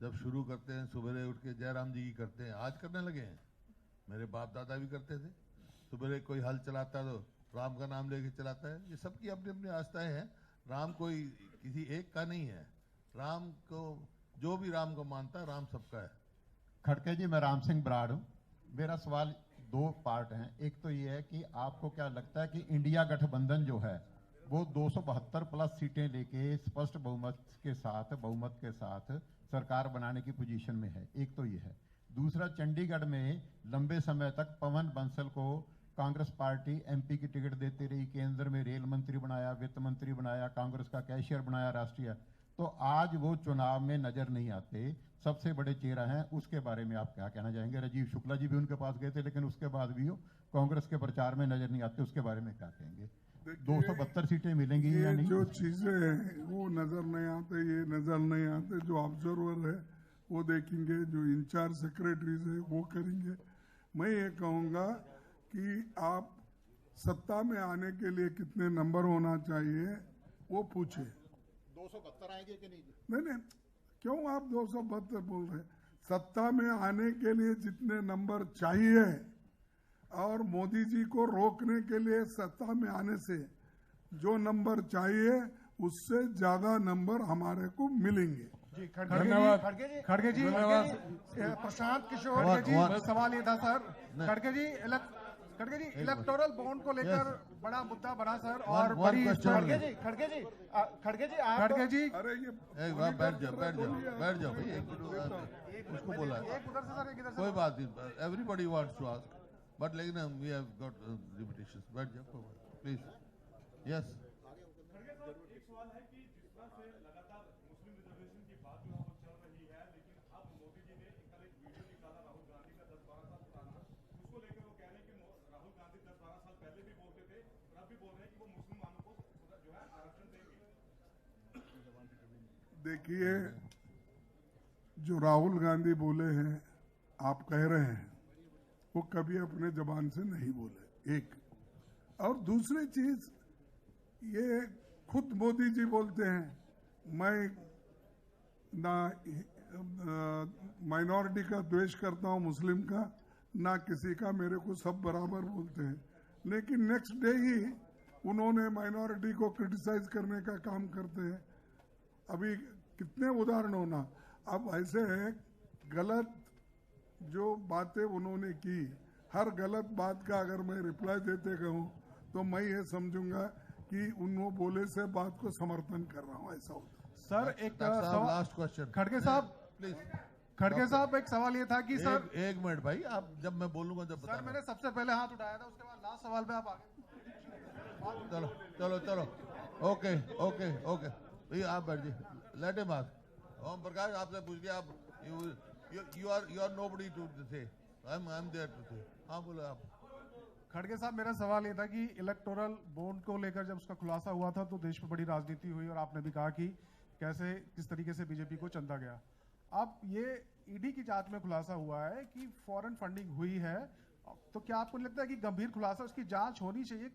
C: जब शुरू करते हैं सुबह उठ के जयराम जी की करते हैं, आज करने लगे हैं, मेरे बाप दादा भी करते थे। सुबह कोई हल चलाता है तो राम का नाम लेके चलाता है। ये सबकी अपनी अपनी आस्थाएं हैं। राम कोई किसी एक का नहीं है। राम को जो भी राम को मानता है, राम सबका है।
I: खड़के जी, मैं राम सिंह बराड़ हूँ। मेरा सवाल दो पार्ट हैं। एक तो ये है कि आपको क्या लगता है कि इंडिया गठबंधन जो है वो 272 प्लस सीटें लेके स्पष्ट बहुमत के साथ सरकार बनाने की पोजीशन में है? एक तो ये है। दूसरा, चंडीगढ़ में लंबे समय तक पवन बंसल को कांग्रेस पार्टी एमपी की टिकट देती रही, केंद्र में रेल मंत्री बनाया, वित्त मंत्री बनाया, कांग्रेस का कैशियर बनाया राष्ट्रीय। तो आज वो चुनाव में नजर नहीं आते, सबसे बड़े चेहरा हैं, उसके बारे में आप क्या कहना चाहेंगे? राजीव शुक्ला जी भी उनके पास गए थे, लेकिन उसके बाद भी वो कांग्रेस के प्रचार में नजर नहीं आते, उसके बारे में क्या कहेंगे? 272 सीटें मिलेंगी या नहीं?
B: जो चीजें हैं वो नजर नहीं आते, ये नजर नहीं आते। जो ऑब्जर्वर है वो देखेंगे, जो इंचार्ज सेक्रेटरीज है वो करेंगे। मैं ये कहूँगा कि आप सत्ता में आने के लिए कितने नंबर होना चाहिए वो पूछे।
I: 272 आएंगे कि नहीं?
B: नहीं, क्यों आप 272 बोल रहे हैं? सत्ता में आने के लिए जितने नंबर चाहिए और मोदी जी को रोकने के लिए सत्ता में आने से जो नंबर चाहिए उससे ज्यादा नंबर हमारे को मिलेंगे।
K: जी खड़गे जी प्रशांत किशोर जी, सवाल ये था सर, खड़गे जी इलेक्टोरल बॉन्ड को लेकर बड़ा मुद्दा बना सर, और बड़ी खड़गे जी
B: अरे ये
C: बैठ जाओ भाई, एक मिनट उसको बोला है।
K: एक उधर से सर, एक इधर से।
C: कोई बात नहीं, everybody wants to ask, but लेकिन वी हैव गॉट लिमिटेशंस। बैठ जाओ प्लीज। यस,
E: एक सवाल है कि जिस तरह से लगातार मुस्लिम रिजर्वेशन की बात जो है वो चल रही है, लेकिन अब मोदी जी ने कल एक वीडियो निकाला राहुल गांधी का 10-12 साल पुराना, उसको लेकर वो कह रहे हैं कि राहुल गांधी 10-12 साल पहले भी बोलते थे और अब भी बोल रहे हैं कि वो मुसलमानों को जो है आरक्षण देंगे।
B: देखिए, जो राहुल गांधी बोले हैं, आप कह रहे हैं, वो कभी अपने जबान से नहीं बोले। एक और दूसरी चीज, ये खुद मोदी जी बोलते हैं, मैं ना माइनॉरिटी का द्वेष करता हूं, मुस्लिम का ना किसी का, मेरे को सब बराबर बोलते हैं। लेकिन नेक्स्ट डे ही उन्होंने माइनॉरिटी को क्रिटिसाइज करने का काम करते हैं। अभी कितने उदाहरण होना। अब ऐसे है, गलत जो बातें उन्होंने की, हर गलत बात का अगर मैं रिप्लाई देते कहूँ तो मैं ये समझूंगा कि उन्होंने बोले से बात को समर्थन कर रहा हूँ, ऐसा होता।
K: सर एक
C: लास्ट क्वेश्चन।
K: खड़गे साहब प्लीज। खड़गे साहब, एक सवाल ये था कि सर
C: एक मिनट भाई, आप जब मैं बोलूंगा जब
K: सर मैंने सबसे पहले हाथ उठाया था, उसके बाद लास्ट सवाल पे आप आगे।
C: चलो ओके भैया आप बैठ जाइए, let him ask. Om Prakash आपसे पूछ लिया, आप you are nobody to say, I'm there to say। हाँ बोलो आप।
K: खड़गे साहब, मेरा सवाल ये था कि इलेक्टोरल बॉन्ड को लेकर जब उसका खुलासा हुआ था तो देश में बड़ी राजनीति हुई, और आपने भी कहा कि किस तरीके से बीजेपी को चंदा गया। अब ये ईडी की जांच में खुलासा हुआ है कि फॉरेन फंडिंग हुई है, तो क्या आपको लगता है कि गंभीर खुलासा, उसकी जांच होनी चाहिए?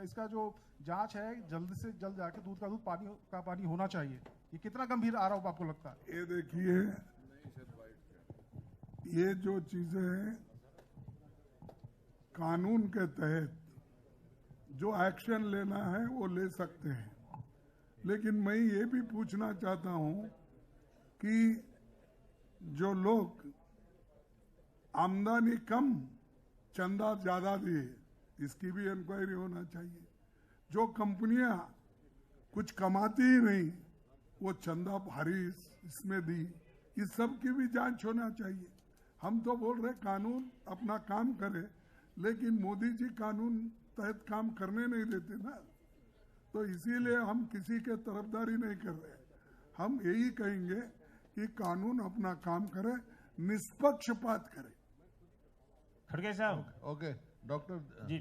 K: इसका जो जांच है जल्द से जल्द जाके दूध का दूध पानी का पानी होना चाहिए। ये कितना गंभीर आरोप आपको लगता है?
B: ये देखिए, ये जो चीजें हैं कानून के तहत जो एक्शन लेना है वो ले सकते हैं, लेकिन मैं ये भी पूछना चाहता हूं कि जो लोग आमदनी कम चंदा ज्यादा दिए, इसकी भी इंक्वायरी होना चाहिए। जो कंपनियां कुछ कमाती ही नहीं, वो चंदा भारी इसमें दी, इस सब की भी जांच होना चाहिए। हम तो बोल रहे कानून अपना काम करे, लेकिन मोदी जी कानून तहत काम करने नहीं देते ना, तो इसीलिए हम किसी के तरफदारी नहीं कर रहे। हम यही कहेंगे कि कानून अपना काम करे, निष्पक्षपात करे।
E: खड़गे साहब।
C: ओके डॉक्टर
E: जी,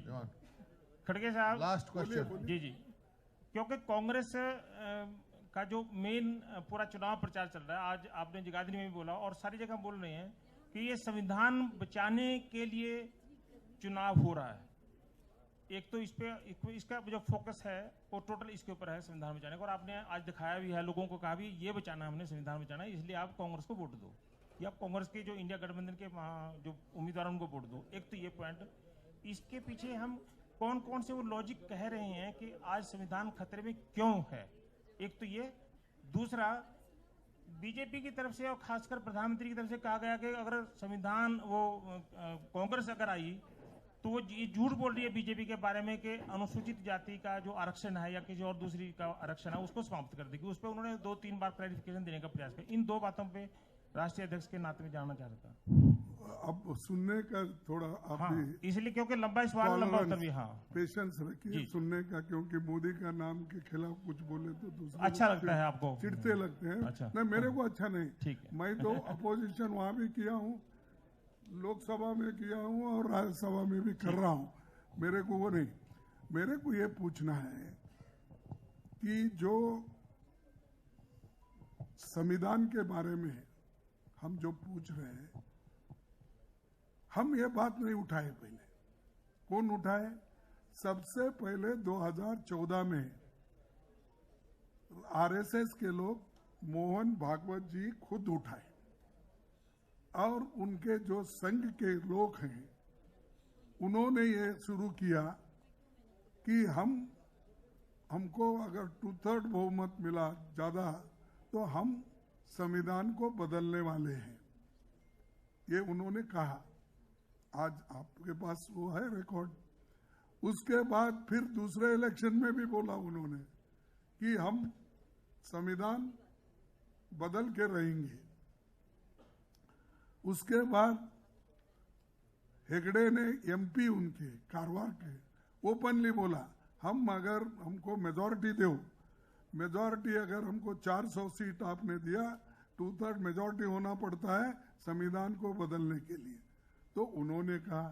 E: खड़गे साहब
C: लास्ट क्वेश्चन।
E: जी क्योंकि कांग्रेस का जो मेन पूरा चुनाव प्रचार चल रहा है, आज आपने जगाधरी में भी बोला और सारी जगह बोल रहे हैं कि ये संविधान बचाने के लिए चुनाव हो रहा है।
L: एक तो इसका जो फोकस है वो टोटल इसके ऊपर है, संविधान बचाने का, और आपने आज दिखाया भी है, लोगों को कहा भी ये बचाना, हमने संविधान बचाना है, इसलिए आप कांग्रेस को वोट दो, या कांग्रेस के जो इंडिया गठबंधन के जो उम्मीदवार उनको वोट दो। एक तो ये पॉइंट, इसके पीछे हम कौन कौन से वो लॉजिक कह रहे हैं कि आज संविधान खतरे में क्यों है, एक तो ये। दूसरा, बीजेपी की तरफ से और खासकर प्रधानमंत्री की तरफ से कहा गया कि अगर संविधान कांग्रेस अगर आई तो वो ये झूठ बोल रही है बीजेपी के बारे में कि अनुसूचित जाति का जो आरक्षण है या किसी और दूसरी का आरक्षण है उसको समाप्त कर देगी। उस पर उन्होंने 2-3 बार क्लैरिफिकेशन देने का प्रयास किया। इन दो बातों पे राष्ट्रीय अध्यक्ष के नाते में जानना चाहता था।
B: अब सुनने का थोड़ा आप
L: हाँ, इसलिए क्योंकि लंबा सवाल लंबा उत्तर भी। हाँ,
B: पेशेंस रखिए सुनने का, क्योंकि मोदी का नाम के खिलाफ कुछ बोले तो दूसरे
L: अच्छा लगता है आपको,
B: चिढ़ते लगते हैं।
L: अच्छा,
B: नहीं, मेरे को अच्छा नहीं।
L: ठीक है।
B: मैं तो अपोजिशन वहां भी किया हूँ, लोकसभा में किया हूँ और राज्यसभा में भी कर रहा हूँ। मेरे को वो नहीं, मेरे को ये पूछना है कि जो संविधान के बारे में हम जो पूछ रहे हैं, हम ये बात नहीं उठाए। पहले कौन उठाए? सबसे पहले 2014 में आरएसएस के लोग मोहन भागवत जी खुद उठाए, और उनके जो संघ के लोग हैं उन्होंने ये शुरू किया कि हमको अगर 2/3 बहुमत मिला ज्यादा तो हम संविधान को बदलने वाले हैं, ये उन्होंने कहा। आज आपके पास वो है रिकॉर्ड। उसके बाद फिर दूसरे इलेक्शन में भी बोला उन्होंने कि हम संविधान बदल के रहेंगे। उसके बाद हेगड़े ने एमपी उनके कारवार के ओपनली बोला, हम अगर हमको मेजॉरिटी दो, मेजॉरिटी अगर हमको 400 सीट आपने दिया, 2/3 मेजॉरिटी होना पड़ता है संविधान को बदलने के लिए। तो उन्होंने कहा,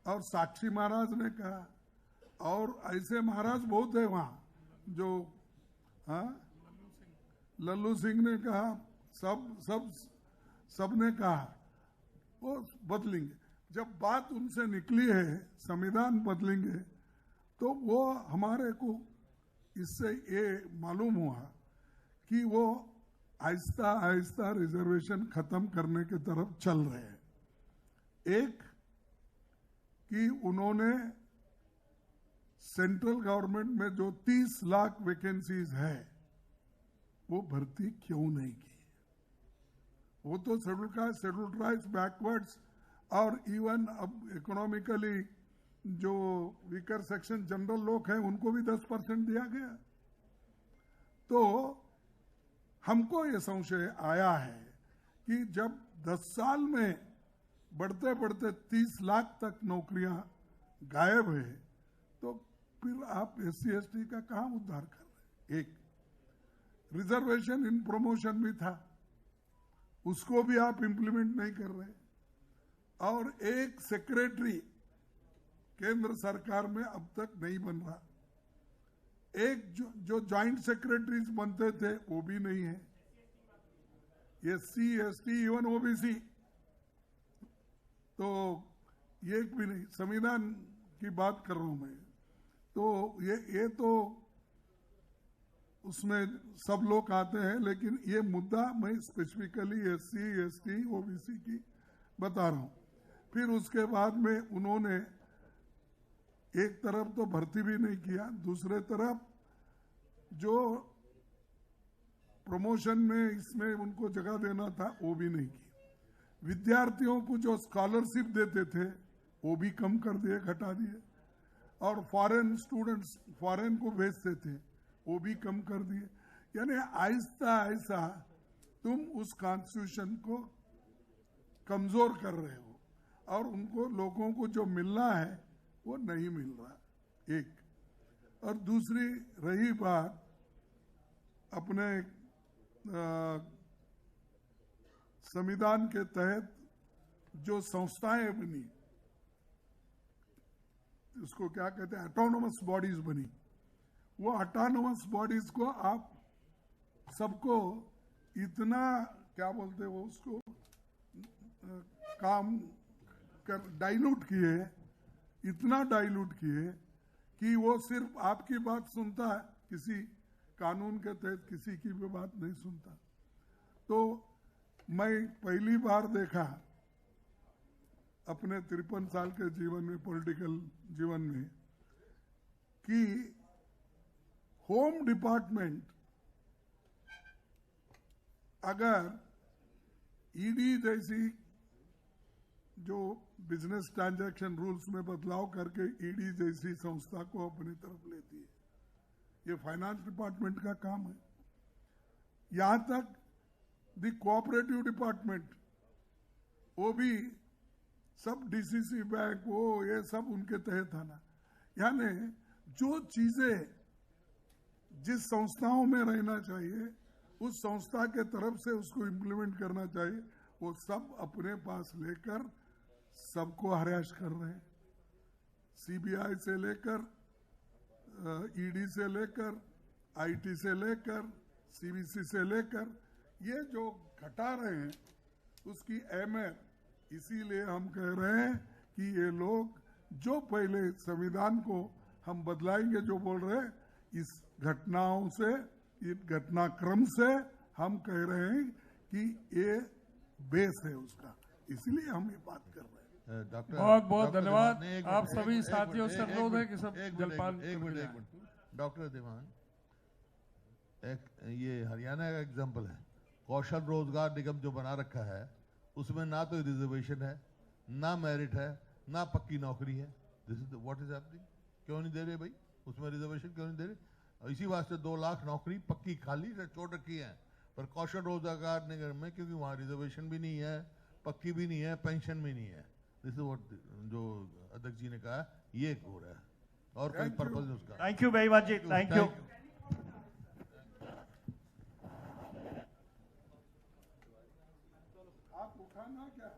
B: और साक्षी महाराज ने कहा, और ऐसे महाराज बहुत है वहां जो, हाँ, लल्लू सिंह ने कहा, सबने कहा वो बदलेंगे। जब बात उनसे निकली है संविधान बदलेंगे, तो वो हमारे को इससे ये मालूम हुआ कि वो आहिस्ता आहिस्ता रिजर्वेशन खत्म करने की तरफ चल रहे हैं। एक कि उन्होंने सेंट्रल गवर्नमेंट में जो 30 लाख वैकेंसीज है वो भर्ती क्यों नहीं की? वो तो schedule caste, schedule tribes, backwards और इवन अब इकोनॉमिकली जो वीकर सेक्शन जनरल लोग हैं उनको भी 10% दिया गया। तो हमको ये संशय आया है कि जब 10 साल में बढ़ते बढ़ते 30 लाख तक नौकरियां गायब है, तो फिर आप SC/ST का कहां उद्धार कर रहे हैं? एक रिजर्वेशन इन प्रमोशन भी था, उसको भी आप इंप्लीमेंट नहीं कर रहे, और एक सेक्रेटरी केंद्र सरकार में अब तक नहीं बन रहा। एक जो जॉइंट सेक्रेटरीज बनते थे वो भी नहीं है। SC/ST इवन OBC तो ये भी नहीं। संविधान की बात कर रहा हूं मैं, तो ये तो उसमें सब लोग आते हैं, लेकिन ये मुद्दा मैं स्पेसिफिकली SC/ST OBC की बता रहा हूं। फिर उसके बाद में उन्होंने एक तरफ तो भर्ती भी नहीं किया, दूसरे तरफ जो प्रमोशन में इसमें उनको जगह देना था वो भी नहीं की। विद्यार्थियों को जो स्कॉलरशिप देते थे वो भी कम कर दिए, घटा दिए, और फॉरेन स्टूडेंट्स फॉरेन को भेजते थे वो भी कम कर दिए। यानी आहिस्ता आहिस्ता तुम उस कॉन्स्टिट्यूशन को कमजोर कर रहे हो, और उनको लोगों को जो मिलना है वो नहीं मिल रहा। एक, और दूसरी रही बात अपने संविधान के तहत जो संस्थाएं बनी, उसको क्या कहते हैं, ऑटोनोमस बॉडीज बनी, वो ऑटोनोमस बॉडीज को आप सबको इतना क्या बोलते हैं वो उसको काम कर डाइल्यूट किए इतना डाइल्यूट किए कि वो सिर्फ आपकी बात सुनता है, किसी कानून के तहत किसी की भी बात नहीं सुनता। तो मैं पहली बार देखा अपने 53 साल के जीवन में, पॉलिटिकल जीवन में, कि होम डिपार्टमेंट अगर ईडी जैसी जो बिजनेस ट्रांजैक्शन रूल्स में बदलाव करके ईडी जैसी संस्था को अपनी तरफ लेती है, ये फाइनेंस डिपार्टमेंट का काम है। यहां तक द कोऑपरेटिव डिपार्टमेंट, वो भी सब डीसीसी बैंक, वो ये सब उनके तहत आना। यानी जो चीजें जिस संस्थाओं में रहना चाहिए उस संस्था के तरफ से उसको इम्प्लीमेंट करना चाहिए, वो सब अपने पास लेकर सबको हरास कर रहे हैं। सीबीआई से लेकर, ईडी से लेकर, आईटी से लेकर, सीबीसी से लेकर, ये जो घटा रहे हैं उसकी अहमियत इसीलिए हम कह रहे हैं कि ये लोग जो पहले संविधान को हम बदलाएंगे जो बोल रहे हैं, इस घटनाओं से, इस घटनाक्रम से हम कह रहे हैं कि ये बेस है उसका, इसलिए हम ये बात कर रहे हैं।
C: डॉक्टर
A: बहुत बहुत
C: डॉक्टर
A: धन्यवाद।
C: देवान, एक
A: आप
C: मिनट,
A: सभी
C: एक
A: साथियों
C: मिनट,
A: से
C: एक
A: अनुरोध है
C: मिनट,
A: कि सब
C: एक मिनट,
A: जलपान
C: एक मिनट,
A: करने
C: एक मिनट। डॉक्टर देवान, एक ये हरियाणा का एग्जाम्पल है। कौशल रोजगार निगम जो बना रखा है उसमें ना तो रिजर्वेशन है, ना मेरिट है, ना पक्की नौकरी है। This is what is happening. क्यों नहीं दे रहे भाई उसमें रिजर्वेशन, क्यों नहीं दे रहे? इसी वास्ते 2 लाख नौकरी पक्की खाली छोड़ रखी है, पर कौशल रोजगार निगम में क्योंकि वहाँ रिजर्वेशन भी नहीं है, पक्की भी नहीं है, पेंशन भी नहीं है। दिस इज व्हाट जो अध्यक्ष जी ने कहा, ये हो रहा है और कोई पर्पज उसका।
D: थैंक यू बेईमान जी, थैंक यू।
B: आप उठाना क्या?